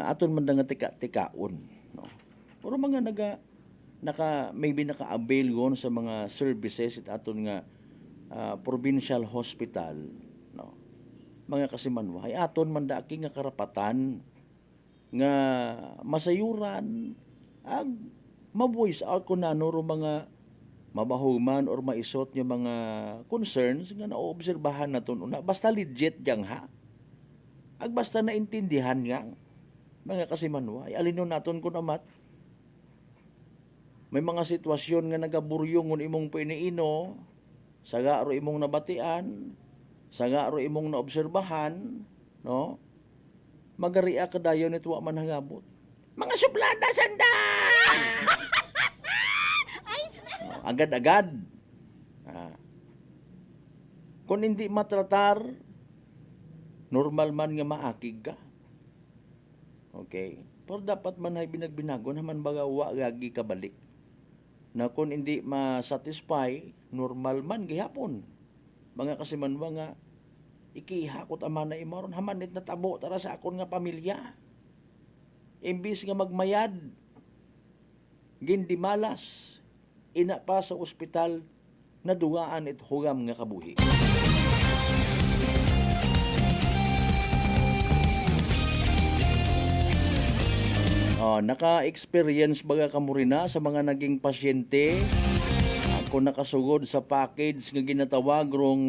aton man nga tika-tikaon, no? Puro mga maybe naka-avail gon sa mga services it aton nga provincial hospital, no? Mga kasimanwa ay aton man daki nga karapatan nga masayuran ag ma-voice out kun ano ro mga mabahuman or maisot nga mga concerns nga naobserbahan naton una basta legit yang ha. Ag basta naintindihan nga mga kasimanwa ay alinon naton kun amat may mga sitwasyon nga nagaburyong ngun imong piniino saga ro imong nabatian saga ro imong naobserbahan, no? Magaria kadayon nito wa man hangabot mga suplada sanda. Agad-agad. Kung hindi matratar, normal man nga maakig ka. Okay? Pero dapat man ay binagbinago naman baga wa gagi kabalik. Na kung hindi ma-satisfy, normal man gihapon. Mga kasimanwa nga, ikihakot aman na imoron, hamanit na tabo tara sa akon nga pamilya. Imbis nga magmayad, gindi malas, ina pa sa ospital na dugaan it hugam nga kabuhi. Naka-experience baga kamurina sa mga naging pasyente kung nakasugod sa package nga ginatawag rong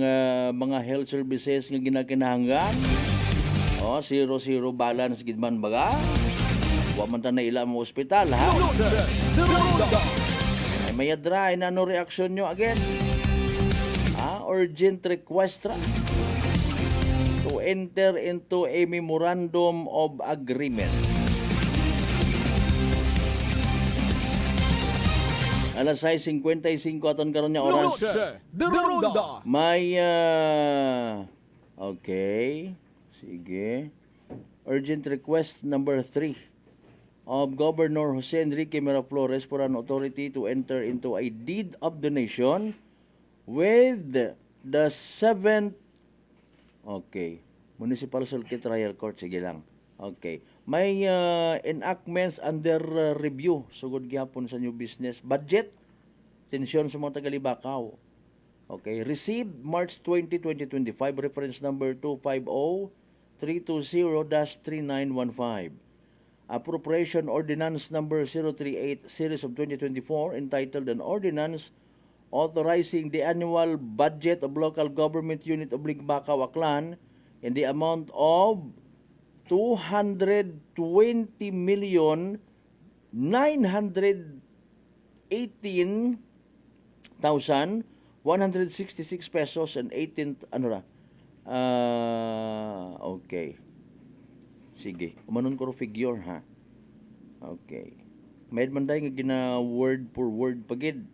mga health services nga ginakinahanglan. 0-0 balance gid man baga. Wa man ta na ila mo ospital ha. Ay mayadra na ano reaksyon nyo again? Urgent request ra to enter into a memorandum of agreement. Alas 6:55 aton karon nga oras. May okay. Sige. Urgent request number 3 of Governor Jose Enrique Miraflores for an authority to enter into a deed of donation with the 7th Municipal Circuit Trial Court. Sige lang. Okay. May enactments under review. Sugod gihapon sa new business budget. Tensyon sa mga tagalibakaw. Okay. Received March 20, 2025. Reference number 250-320-3915. Appropriation Ordinance number 038 Series of 2024 entitled an ordinance authorizing the annual budget of local government unit of Ligbakaw, Aklan in the amount of 220,918,166 pesos and 18 okay. Sige, umanon ko ro figure ha. Okay. May manday nga gina word for word pagid.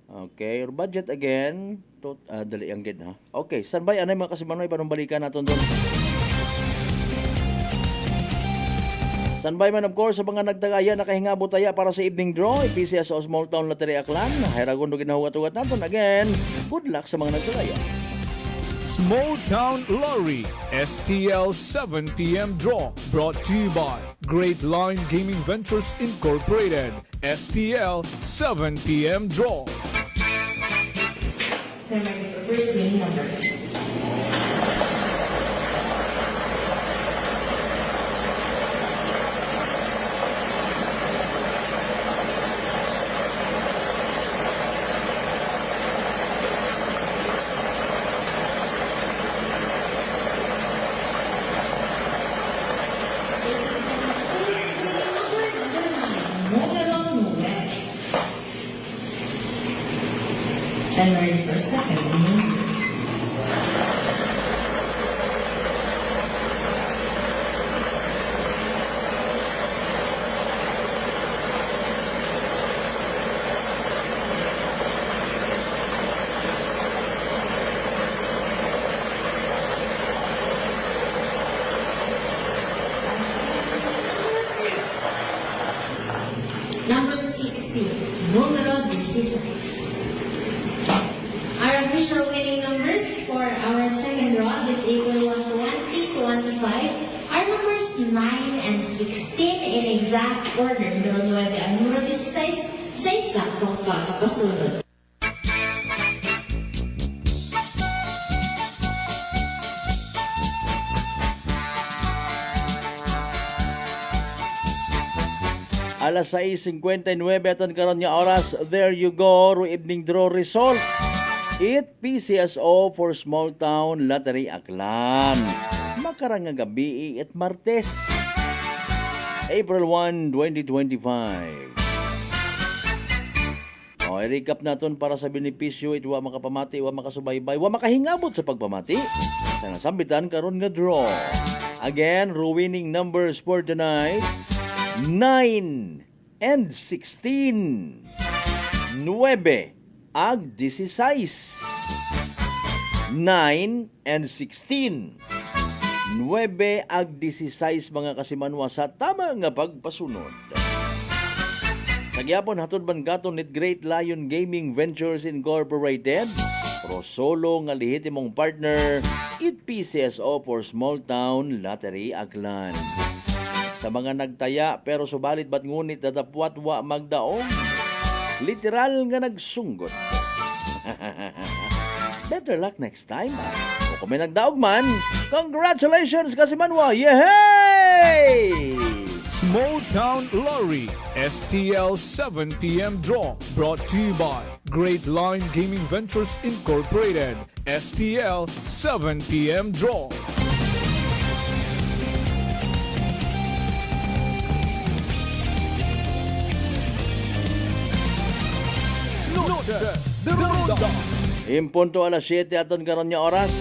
Okay, your budget again. Dali ang gid ha. Okay, standby anay mga kasimanoy panong balikan naton doon. Standby man of course sa mga nagtagaya nakahingabot taya para sa evening draw. PCS o Small Town Lottery Aklan. Hayragon do ginahugat-hugat naton again. Good luck sa mga nagtagaya. Small Town Lottery STL 7 p.m. Draw brought to you by Great Line Gaming Ventures Incorporated. STL 7 p.m. Draw. First winning number. And ready for second winning. Number 60, numero 16. Our official winning numbers for our second draw is April 1 to 1, 3 to 1 to 5. Our numbers 9 and 16 in exact order. Numero 9 ang numero 16 sa eksaktong pagkasunod. Alas 6:59 aton karon nga oras. There you go. Evening draw result. It PCSO for Small Town Lottery Aklan. Makarang nga gabi at Martes. April 1, 2025. I-recap naton para sa benepisyo ito wa makapamati, wa makasubaybay, wa makahingabot sa pagpamati. Sa nasambitan karon nga draw. Again, winning numbers for tonight. 9 and 16. 9 ag 16. 9 and 16. 9 ag 16 mga kasimanwa sa tama nga pagpasunod. Nagyapon hatod man katon nit Great Lion Gaming Ventures Incorporated. Pro solo nga lehitimong partner it PCSO for Small Town Lottery Aklan. Sa mga nagtaya pero subalit ba't ngunit datapwat wa magdaong. Literal nga nagsungot. Better luck next time. O kung may nagdaog man, congratulations kasi manwa. Yehey! Small Town Lottery STL 7 p.m. draw brought to you by Great Line Gaming Ventures Incorporated. STL 7 p.m. draw. Impunto alas 7 aton karon nga oras.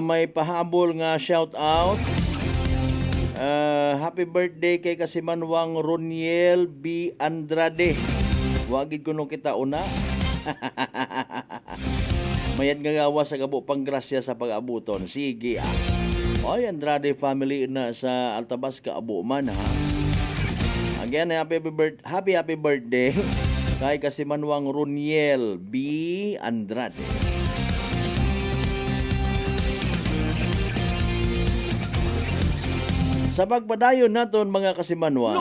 May pahabol nga shout out. Happy birthday kay Kasimanwang Roniel B. Andrade. Wagid kuno kita una. Mayad nga gawa sa kabo panggrasya sa pag-abuton. Sige ah. Oy, Andrade family na sa Altabas ka abo man ha. Again, happy birthday kay Kasimanwang Roniel B. Andrade. Sa pagpadayon naton mga Kasimanwa.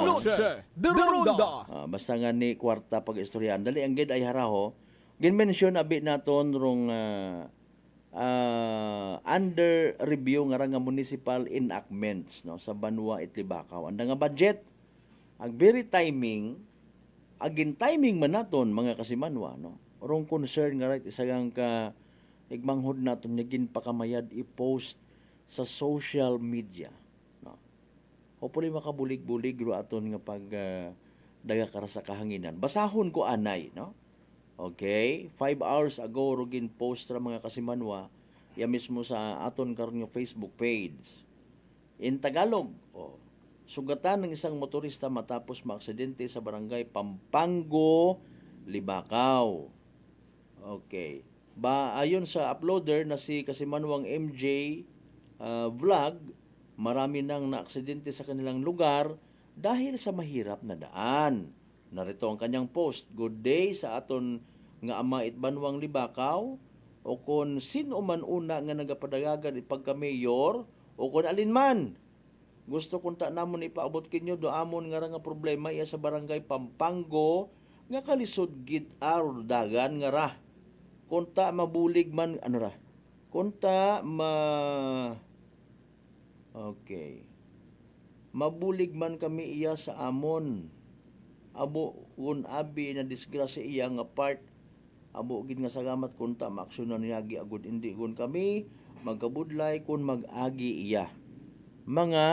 Basta nga ni kwarta pag-istoryahan. Dali ang gid ay haraho. Gin-mention abi naton rong under review nga nga municipal enactments no sa Banwa Itlibakaw. Anda nga budget ag very timing agin timing man naton mga Kasimanwa no. Rong concern nga right isagang ka igmanghod naton nga ginpakamayad i-post sa social media. Hopefully makabulig-bulig ro aton nga pag daga kara sa kahanginan. Basahon ko anay, no? Okay, 5 hours ago ro gin post ra mga Kasimanwa ya mismo sa aton karon nga Facebook page. In Tagalog, sugatan ng isang motorista matapos maaksidente sa barangay Pampango, Libakaw. Okay. Ayon sa uploader na si Kasimanwang MJ vlog, marami nang naaksidente sa kanilang lugar dahil sa mahirap na daan. Narito ang kanyang post. Good day sa aton nga ama Itbanwang Libakaw o kon sino man una nga nagapadagagan ipagka-mayor o kon alinman. Gusto kong namon ipaabot kinyo do amon nga nga problema iya sa barangay Pampango nga kalisod gid dagan nga ra. Kunta mabulig man Kunta Okay. Mabulig man kami iya sa amon. Abo kun abi na disgrasya iya nga part. Abo gid nga sagamat kunta maaksyonan niagi agud indi kun kami magkabudlay kun mag-agi iya. Mga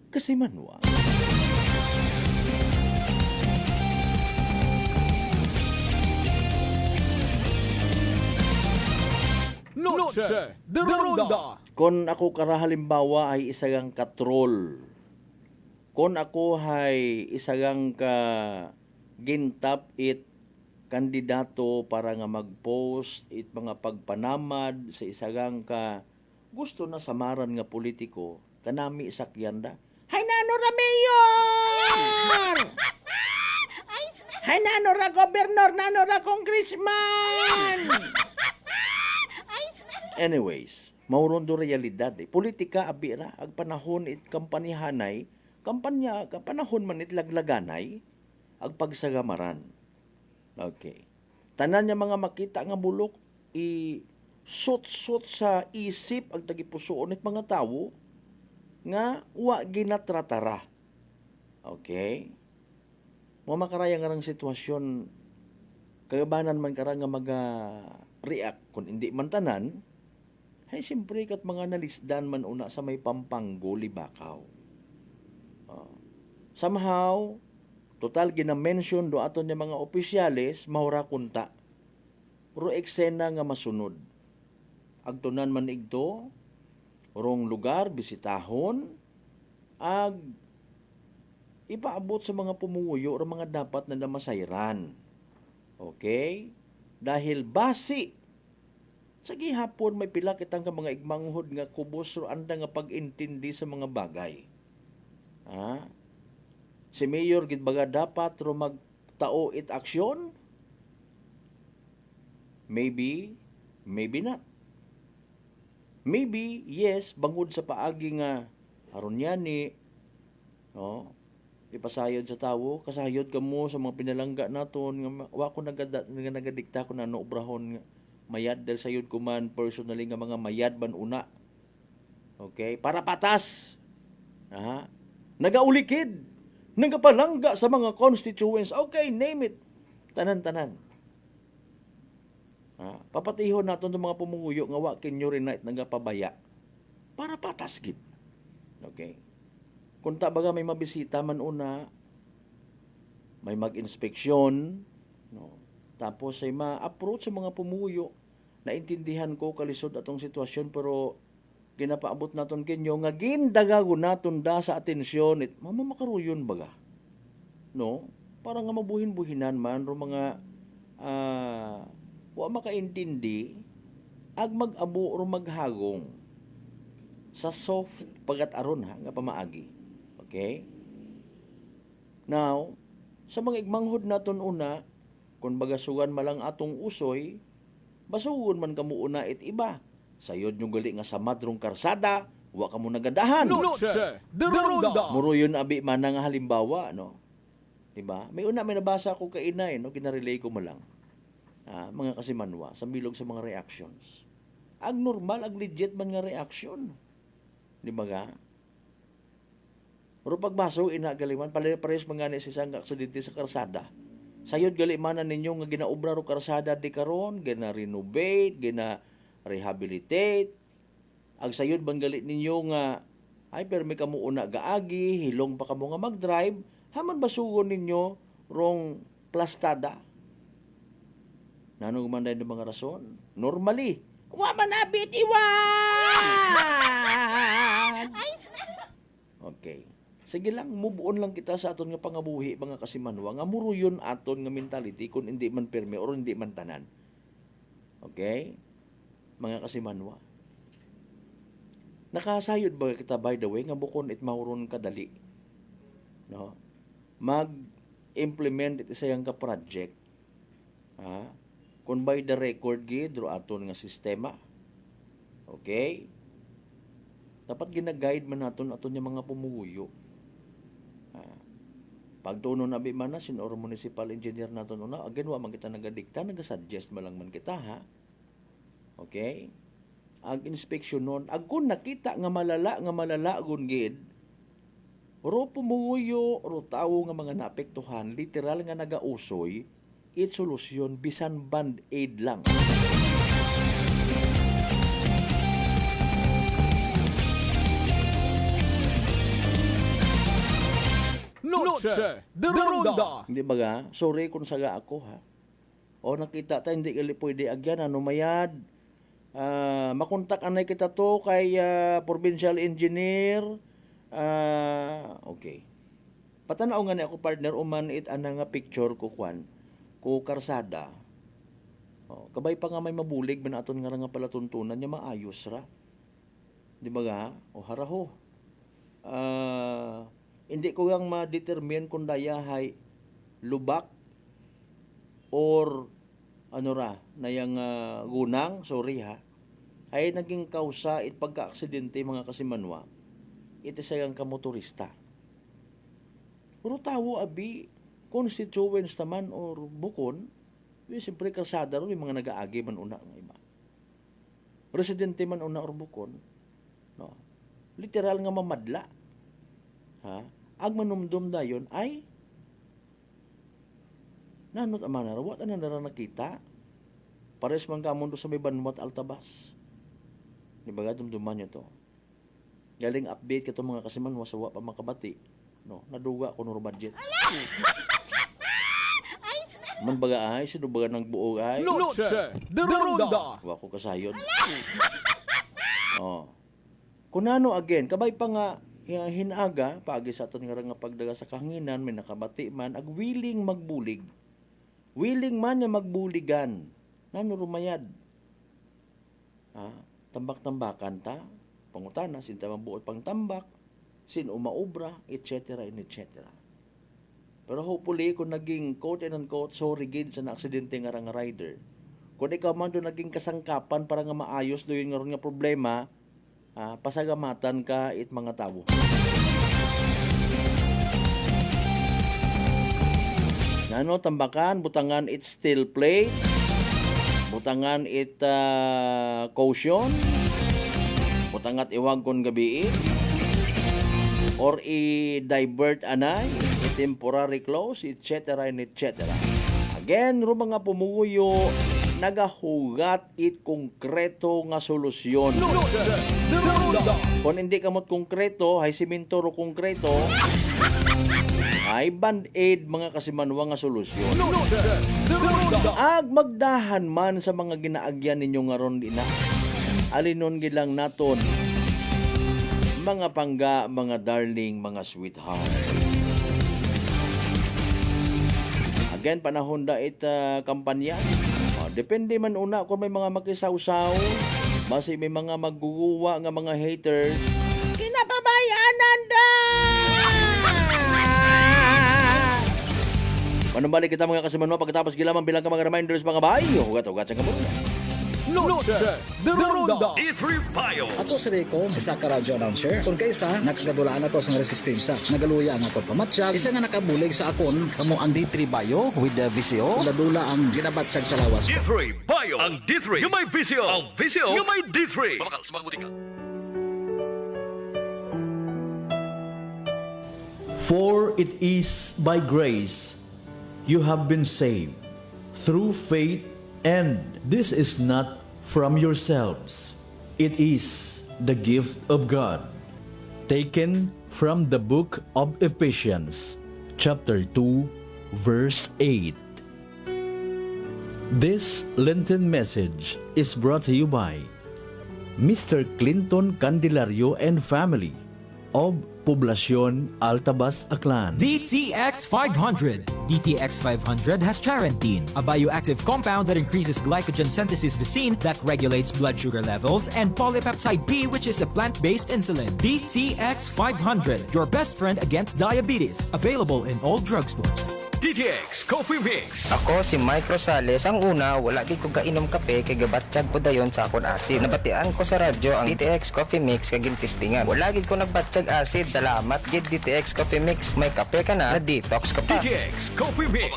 Kasimanwa. Noche de Ronda. Kon ako kara halimbawa ay isagang katrol. Kon ako ay isagang ka gintap it kandidato para nga mag-post it mga pagpanamad sa isagang ka gusto na samaran nga politiko kanami sakyan da. Hay nano ra mayor! Hay nano ra gobernador, nano ra congressman! Anyways, maurondo realidad. Politika abira ag panahon it kampanihanay, panahon man it laglaganay ag pagsagamaran. Okay. Tanan niya mga makita nga bulok sut sa isip ag tagipusoon it mga tawo nga wa ginatratara. Okay? Mo makaraya nga rang sitwasyon kagabanan man kara nga react kun hindi man tanan. Ay, siyempre, kat mga nalisdan man una sa may Pampango, Libakaw. Somehow, total ginamention do aton niya mga opisyales, mahura kunta. Pero eksena nga masunod. Agtunan man igto, rong lugar, bisitahon, ag ipaabot sa mga pumuyo o mga dapat na namasayran. Okay? Dahil basi sa gihapon may pila kitang ka mga igmanghod nga kubos ro anda nga pag-intindi sa mga bagay. Si Mayor gid baga dapat ro magtao it aksyon? Maybe not. Maybe yes bangod sa paagi nga aron yani No? Ipasayod sa tawo, kasayod ka mo sa mga pinalangga naton nga wa ko nagadikta ko na obrahon nga mayad dahil sayod ko man personally nga mga mayad ban una. Okay? Para patas. Ha? Nagaulikid. Nagapalangga sa mga constituents. Okay, name it. Tanan-tanan. Ha? Papatihon naton sa mga pumuguyo nga wa kinyo rin na nagapabaya. Para patas gid. Okay? Kung baga may mabisita man una, may mag-inspeksyon, no? Tapos ay ma-approach sa mga pumuyo. Naintindihan ko kalisod atong sitwasyon pero ginapaabot naton kinyo nga gindagago naton da sa atensyon it mamamakaruyon baga. No? Para nga mabuhin-buhinan man ro mga wa makaintindi ag mag-abo ro maghagong sa soft pagat aron nga pamaagi. Okay? Now, sa mga igmanghod naton una, kung bagasugan malang atong usoy, basugon man kamo una it iba. Sayod yung gali nga sa madrong karsada, wa kamo nagadahan. Noche de Ronda. Muruyon abi man nga halimbawa, no? Diba? May nabasa ko kainay, no? Kinarelay ko mo lang. Mga kasimanwa, sa bilog sa mga reactions. Ag normal, ag legit man nga reaction. Di ba ga? Pero pagbaso, inagaliman, parehas mga ni isang aksidente sa karsada. Sayod galimanan ninyo nga ginaobra ro karsada di karon, gina-renovate, gina-rehabilitate. Ag sayod bang galit ninyo nga, ay permi kamo una gaagi, hilong pa kamo nga mag-drive, haman basugon ninyo rong plastada. Nanong man dahil mga rason? Normally, wa manabit iwan! Okay. Sige lang, move on lang kita sa aton nga pangabuhi, mga kasimanwa, nga muruyon aton nga mentality kung hindi man perme or hindi man tanan. Okay? Mga kasimanwa. Nakasayod ba kita, by the way, nga bukon it mauron kadali? No? Mag-implement it isayang ka project. Ha? Kung by the record gid ro aton nga sistema. Okay? Dapat gina-guide man naton aton nga mga pumuguyo. Pagtunon abi man na sinor municipal engineer naton una, again wa man kita nagadikta, nagasuggest man lang man kita ha. Okay? Ang inspection nun, ag kung nakita nga malala gun gid, ro pumuguyo, ro tawo nga mga naapektuhan, literal nga nagausoy, it solusyon bisan band-aid lang. Noche de Ronda. Hindi ba ga? Sorry kung saga ako ha. O nakita ta hindi gali pwede agyan ano mayad. Makontak anay kita to kay provincial engineer. Okay. Patanaw nga ni ako partner uman it ana nga picture ko kwan ko karsada. Kabay pa nga may mabulig man aton nga nga palatuntunan nya maayos ra. Di ba ga? O haraho. Hindi ko yang ma-determine kung daya hay lubak or ano ra na yang gunang, sorry ha, ay naging kausa it pagka-aksidente mga kasimanwa. Ito sayang ka motorista. Pero tawo abi constituents naman or bukon, siyempre kalsada ro yung mga nag-aagi man una ng iba. Residente man una or bukon, no? Literal nga mamadla. Ha? Ag manumdum dayon ay nanot amana rawat ana nara nakita. Pares man kamon do sa may Banwat Altabas. Di ba dumduman niyo to? Galing update kato mga kasiman wasawa pa makabati. No, naduga ko no budget. Man baga ay sino baga nang buo ay. Noche de Ronda. Wa ko kasayod. Kunano again, kabay pa nga hinaga, pagi sa aton nga pagdaga sa kahanginan, may nakabati man, ag willing magbulig. Willing man niya magbuligan. Nano rumayad. Tambak-tambakan ta, pangutana, sinta mabuot pang tambak, sin umaobra, etc. etc. Pero hopefully, kung naging quote and unquote, sorry gid sa na-aksidente nga rider, kung ikaw man doon naging kasangkapan para nga maayos doon nga problema, pasagamatan ka it mga tao. Ano, tambakan, butangan it steel plate, butangan it caution, butangat iwag kon gabi, or i-divert anay, i-temporary close, etc. and etc. Again, ro mga pumuyo, nagahugat it konkreto nga solusyon. Kung hindi kamot konkreto, hay simento ro konkreto, ay band-aid mga kasimanwa nga solusyon. Ag magdahan man sa mga ginaagyan ninyo nga ron din na. Alinon gilang naton, mga pangga, mga darling, mga sweetheart. Again, panahon da it kampanya. Depende man una kung may mga makisaw-saw, basi may mga magguguwa nga mga haters. Kinababayanan da! Manubalik kita mga kasimanwa pagkatapos gilamang bilang ka mga reminders mga bayo. Hugat-hugat sa kamuna. E3 Payo. Ato si Rico, isa ka radio announcer. Kung kaysa, nakagadulaan ako sa resistensya. Nagaluya ang ato pamatsyag. Isa nga nakabulig sa akon, kamo ang D3 Payo with the VCO. Ladula ang ginabatsyag sa lawas. D3 Payo. Ang D3 yung may VCO. Ang VCO yung may D3. Sumabuti ka. For it is by grace you have been saved through faith, and this is not from yourselves. It is the gift of God. Taken from the book of Ephesians, chapter 2, verse 8. This Lenten message is brought to you by Mr. Clinton Candelario and family of Poblacion Altabas, Aklan. DTX 500. DTX 500 has Charantine, a bioactive compound that increases glycogen synthesis Vicine that regulates blood sugar levels, and polypeptide B, which is a plant-based insulin. DTX 500, your best friend against diabetes. Available in all drugstores. DTX Coffee Mix. Ako si Mike Rosales. Ang una, wala gid ko kainom kape kay gabatsyag ko dayon sa akon acid. Nabatian ko sa radyo ang DTX Coffee Mix kay gintistingan. Wala gid ko nagbatsyag acid. Salamat gid DTX Coffee Mix. May kape ka na detox ka pa. DTX Coffee Mix.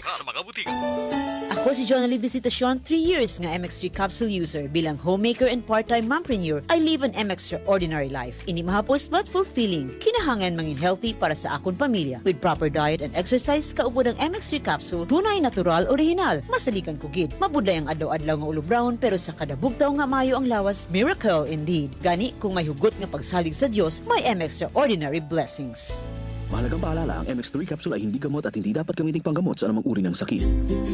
Ako si Jonali Visitacion, 3 years nga MX3 capsule user. Bilang homemaker and part-time mompreneur, I live an extraordinary life. Ini mahapos but fulfilling. Kinahangan mangin healthy para sa akon pamilya. With proper diet and exercise, kaupod ang MX3 capsule, tunay, natural, original. Masalikan ko gid. Mabudlay ang adlaw-adlaw nga ulo brown, pero sa kada bugtaw nga mayo ang lawas, miracle indeed. Gani, kung may hugot nga pagsalig sa Dios, may extraordinary blessings. Mahalagang paalala, ang MX3 capsule ay hindi gamot at hindi dapat gamiting panggamot sa anumang uri ng sakit.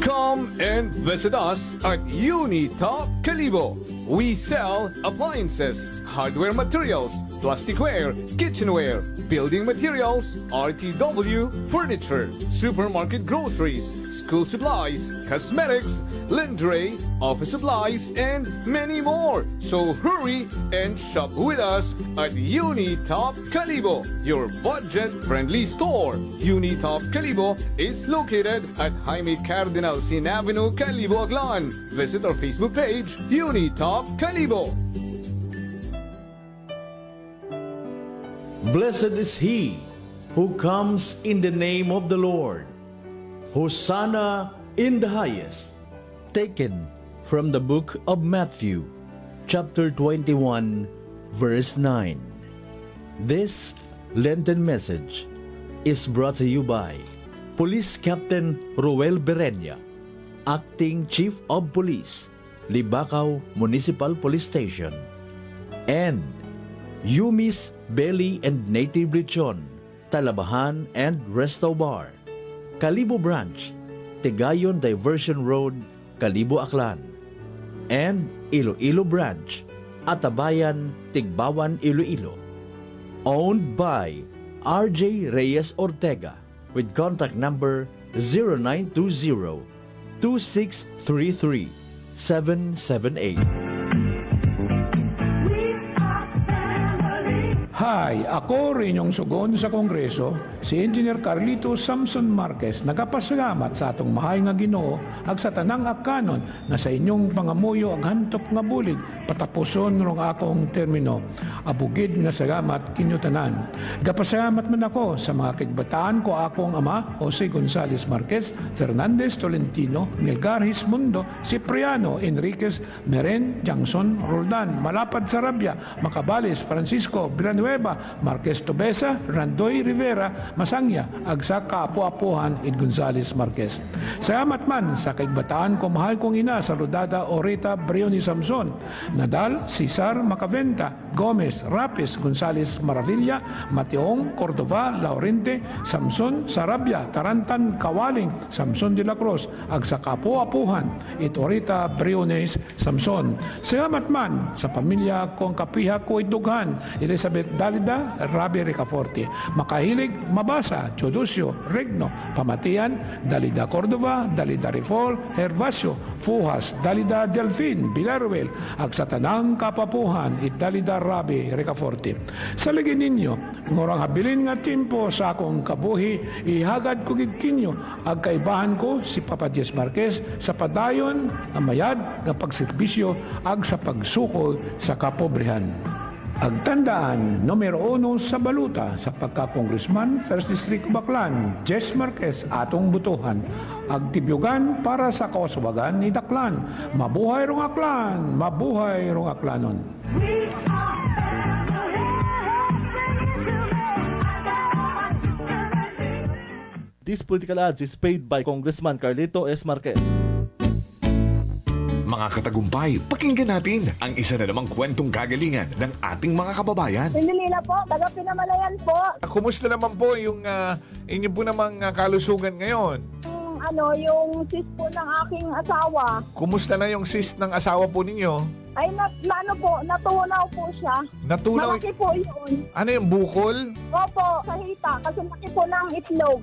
Come and visit us at Unitop Calibo. We sell appliances, hardware materials, plasticware, kitchenware, building materials, RTW, furniture, supermarket groceries, school supplies, cosmetics, lingerie, office supplies, and many more. So hurry and shop with us at Unitop Calibo, your budget-friendly store. Unitop Calibo is located at Jaime Cardinal Sin Avenue, Calibo, Aklan. Visit our Facebook page, Unitop Calibo. Blessed is he who comes in the name of the Lord. Hosanna in the highest. Taken from the book of Matthew, chapter 21, verse 9. This Lenten message is brought to you by Police Captain Roel Berenya, Acting Chief of Police, Libacao Municipal Police Station, and Yumis Belly and Native Lechon, Talabahan and Resto Bar, Calibo Branch, Tigayon Diversion Road, Calibo, Aklan, and Iloilo Branch, Atabayan, Tigbawan, Iloilo. Owned by RJ Reyes Ortega with contact number 0920-2633-778. Hi, ako rin yung sugon sa Kongreso, si Engineer Carlito Samson Marquez, nagapasalamat sa atong mahay nga Ginoo ag sa tanang akanon na sa inyong pangamuyo ag hantop nga bulig patapuson rong akong termino. Abugid nga salamat kinyo tanan. Gapasalamat man ako sa mga kigbataan ko akong ama Jose Gonzales Marquez, Fernandez Tolentino, Nilgar Hismundo, Cipriano Enriquez, Meren Jangson Roldan, Malapad Sarabia, Macabales Francisco Villanueva, Marquez Tobesa, Randoy Rivera, Masangya, agsa kaapu-apuhan Ed Gonzales Marquez. Salamat man sa kaigbataan ko mahal kong ina sa Rodada Orita Brioni Samson, Nadal, Cesar Macaventa, Gomez, Rapis, Gonzales Maravilla, Mateong, Cordova, Laurente, Samson, Sarabia, Tarantan, Kawaling, Samson de la Cruz, agsa kaapu-apuhan Ed Orita Briones Samson. Salamat man sa pamilya kong kapiha ko idughan, Elizabeth Dalida, Rabi Ricaforte, Makahilig, Mabasa, Chodusio, Regno, Pamatian, Dalida Cordova, Dalida Rifol, Hervasio, Fuhas, Dalida Delfin, Villaruel, ag sa tanang kapapuhan, it Dalida Rabi Ricaforte. Sa lagi ninyo, ngorang habilin nga timpo sa akong kabuhi, ihagad ko gidkinyo, ag kaibahan ko si Papa Diez Marquez sa padayon, na mayad, nga pagserbisyo, ag sa pagsukol sa kapobrihan. Agtandaan, numero 1 sa baluta sa pagka-congressman, 1st District Baclan, Jess Marquez, atong butuhan. Agtibyugan para sa kauswagan ni Daklan. Mabuhay rong aklan, mabuhay rong aklanon. This political ads is paid by Congressman Carlito S. Marquez. Mga katagumpay, pakinggan natin ang isa na namang kwentong kagalingan ng ating mga kababayan. Pindilina po, taga Pinamalayan po. Kumusta naman po yung inyo po namang kalusugan ngayon? Yung sis po ng aking asawa. Kumusta na yung cyst ng asawa po ninyo? Ay, natunaw po siya. Natunaw? Malaki po yun. Ano yung bukol? Opo, sa hita, kasi laki po ng itlog.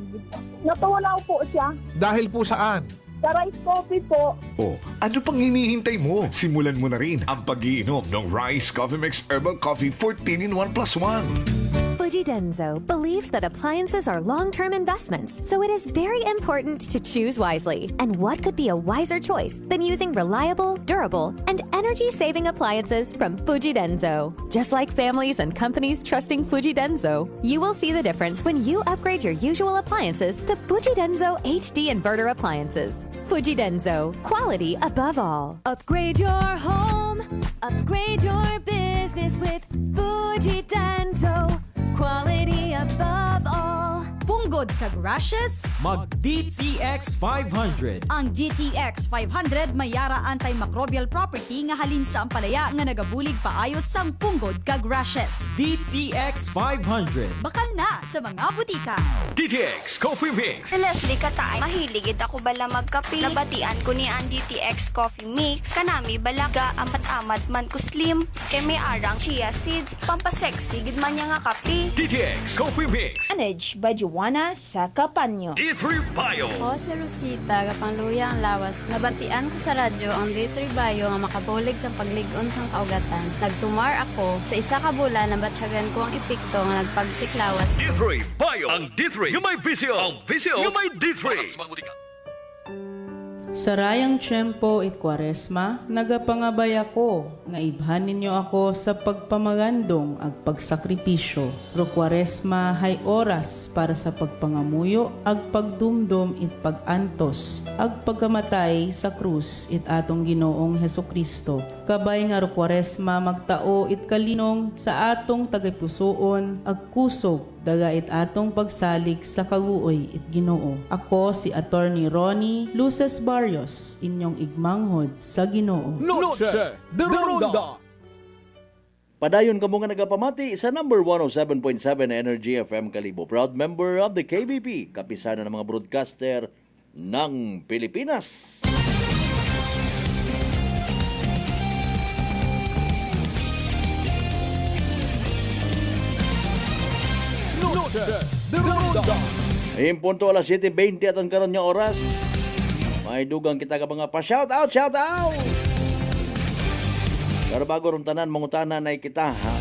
Natunaw po siya. Dahil po saan? Sa rice coffee po. Oh, ano pang hinihintay mo? Simulan mo na rin ang pag-iinom ng Rice Coffee Mix Herbal Coffee 14-in-1 + 1. Fujidenzo believes that appliances are long-term investments, so it is very important to choose wisely. And what could be a wiser choice than using reliable, durable, and energy-saving appliances from Fujidenzo? Just like families and companies trusting Fujidenzo, you will see the difference when you upgrade your usual appliances to Fujidenzo HD inverter appliances. Fujidenzo, quality above all. Upgrade your home, upgrade your business with Fujidenzo. Quality above all. Punggod kag rashes? Mag DTX 500. Ang DTX 500 mayara antimicrobial property nga halin sa ampalaya nga nagabulig paayos sang punggod kag rashes. DTX 500. Bakal na sa mga butika. DTX Coffee Mix. Leslie Katay, mahiligid ako bala magkape. Nabatian ko ni ang DTX Coffee Mix. Kanami balaga amat-amat man ko slim. Kay may arang chia seeds. Pampasexy gid man niya nga kape. DTX Coffee Mix. Manage by Juana sa Kapanyo. D3 Bio. Ako si Rosita, kapangluya ang lawas. Nabatian ko sa radyo ang D3 Bio nga makabulig sa pagligon sang kaugatan. Nagtumar ako sa isa ka bulan na batsyagan ko ang epekto nga nagpagsiklawas. D3 Bio. Ang D3 yung may visyo. Ang visyo yung may D3. Sa rayang tiyempo it Kwaresma, nagapangabay ako, nga ibhan ninyo ako sa pagpamagandong ag pagsakripisyo. Ro Kwaresma hay oras para sa pagpangamuyo ag pagdumdum it pagantos, ag pagkamatay sa krus it atong Ginoong Hesukristo. Kabay nga ro Kwaresma magtao it kalinong sa atong tagapusoon ag kusog daga it atong pagsalig sa kaguoy it Ginoo. Ako si Attorney Ronnie Luces Barrios, inyong igmanghod sa Ginoo. Noche de Ronda. Padayon kamo nga nagapamati sa number 107.7 Energy FM Kalibo. Proud member of the KBP, kapisanan ng mga broadcaster ng Pilipinas. Noche de Ronda. Impunto alas 7:20 at ang karon nga oras. May dugang kita ka mga pa-shout out, shout out! Pero bago ron tanan, mangutana na kita ha.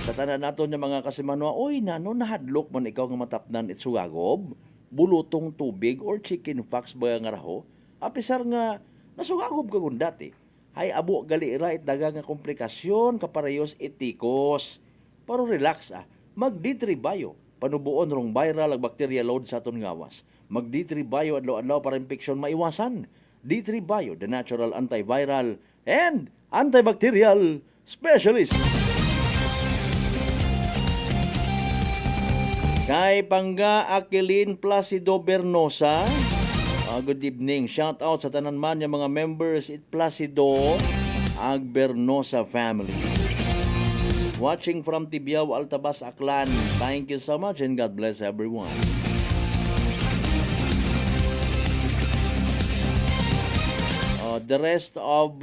Sa Sa tanan nato nga mga kasimanwa, oy nano nahadlok man ikaw nga matapnan it sugagob, bulutong tubig or chicken fox ba nga raho, apisar nga nasugagob ka kung dati. Hay abo gali ira it daga nga komplikasyon kaparehos etikos. Pero relax mag D3 Bio, panubuon rong viral ag bacteria load sa aton ngawas. Mag D3 Bio adlaw-adlaw para infeksyon maiwasan. D3 Bio, the natural antiviral and antibacterial specialist. Kay Pangga Aquilin Placido Bernosa, good evening. Shout out sa tanan man yung mga members it Placido ag Bernosa family. Watching from Tibiao, Altabas, Aklan. Thank you so much and God bless everyone. The rest of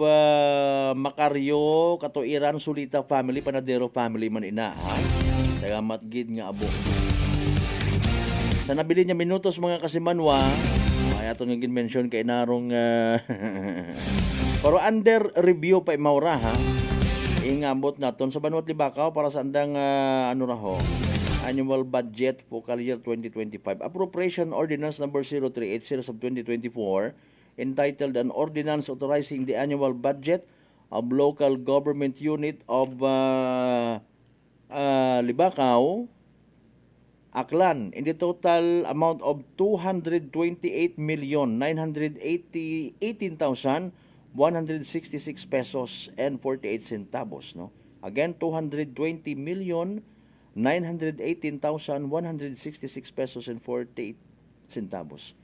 Macario, Katuiran, Sulita family, Panadero family man ina. Salamat gid nga abo. Sa nabili niya minutos mga kasimanwa, ay ato nga gin-mention kay narong pero under review pa imaura ha. Ingambot naton sa Banuat Libakaw para sa andang annual budget fiscal year 2025. Appropriation Ordinance number 0380 of 2024 entitled An Ordinance Authorizing the Annual Budget of Local Government Unit of Libakaw, Aklan, in the total amount of 228,918,166 pesos and 48 centavos. No? Again, 220,918,166 pesos and 48 centavos.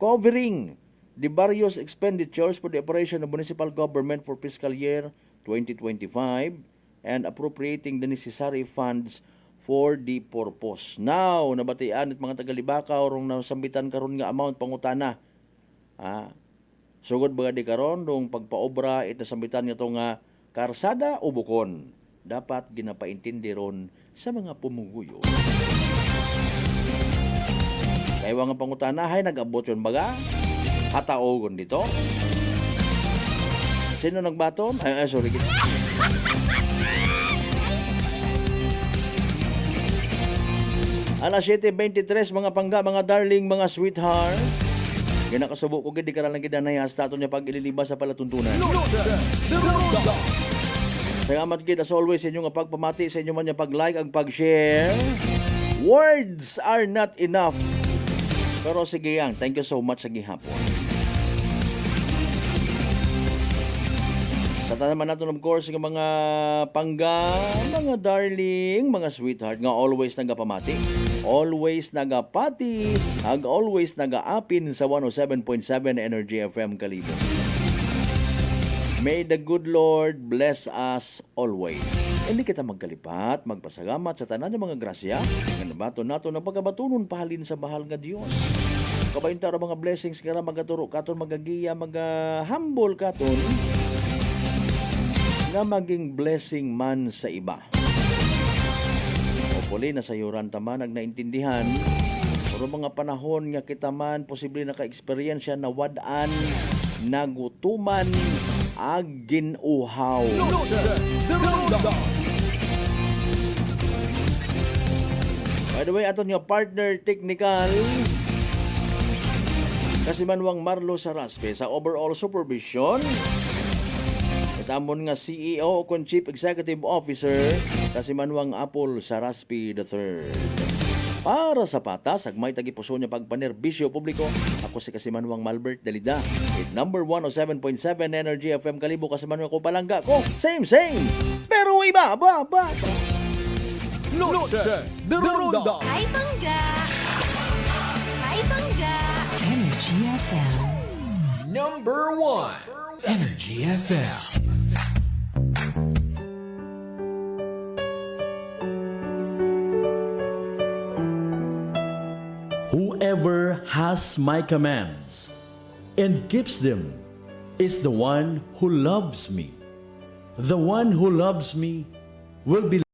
Covering the various expenditures for the operation of municipal government for fiscal year 2025 and appropriating the necessary funds for the purpose. Now, nabatian at mga taga-Libakaw rong nasambitan karon nga amount pangutana. Sugod ba di karon dong pagpaobra it nasambitan nga to nga karsada o bukon. Dapat ginapaintindi ron sa mga pumuguyo. Kaya nga pangutana hay nag-abot yon baga kataogon dito. Sino nagbaton? Sorry. Alas 7:23 mga pangga, mga darling, mga sweetheart. Ginakasubo ko gid di karalang gid na hasta aton nya pag ililibas sa palatuntunan. Salamat gid as always sa inyo nga pagpamati, sa inyo man nya pag-like ag pag-share. Words are not enough. Pero sige yang, thank you so much sa gihapon. Sa naman natin of course ng mga pangga, mga darling, mga sweetheart nga always nagapamati, always nagapati, ag always nagaapin sa 107.7 Energy FM Kalibo. May the good Lord bless us always. Hindi kita magkalipat, magpasalamat sa tanan ng mga grasya, nga nabato nato ng pagkabatunon pahalin sa bahal nga Dios. Kabainta ra mga blessings kaya magaturo katon, magagiya, humble katon, nga maging blessing man sa iba. Hopefully na sayuran taman ang naintindihan. Pero mga panahon nga kita man posible naka-experience na wadaan, nagutuman, ag ginuhaw. By the way, aton nga partner technical Kasimanwang Marlo Saraspe sa overall supervision. Tamon nga CEO o Chief Executive Officer Kasimanwang Apple Saraspi III. Para sa patas, agmay tagipuso niya pagpanerbisyo publiko, ako si Kasimanwang Malbert Dalida. It number 107.7 Energy FM Kalibo, Kasimanwang ko palangga ko. Same, pero iba, ba. Noche de Ronda. Hi, Pangga! Hi, Pangga! Energy FM. Number 1. Energy FM. Whoever has my commands and keeps them is the one who loves me. The one who loves me will be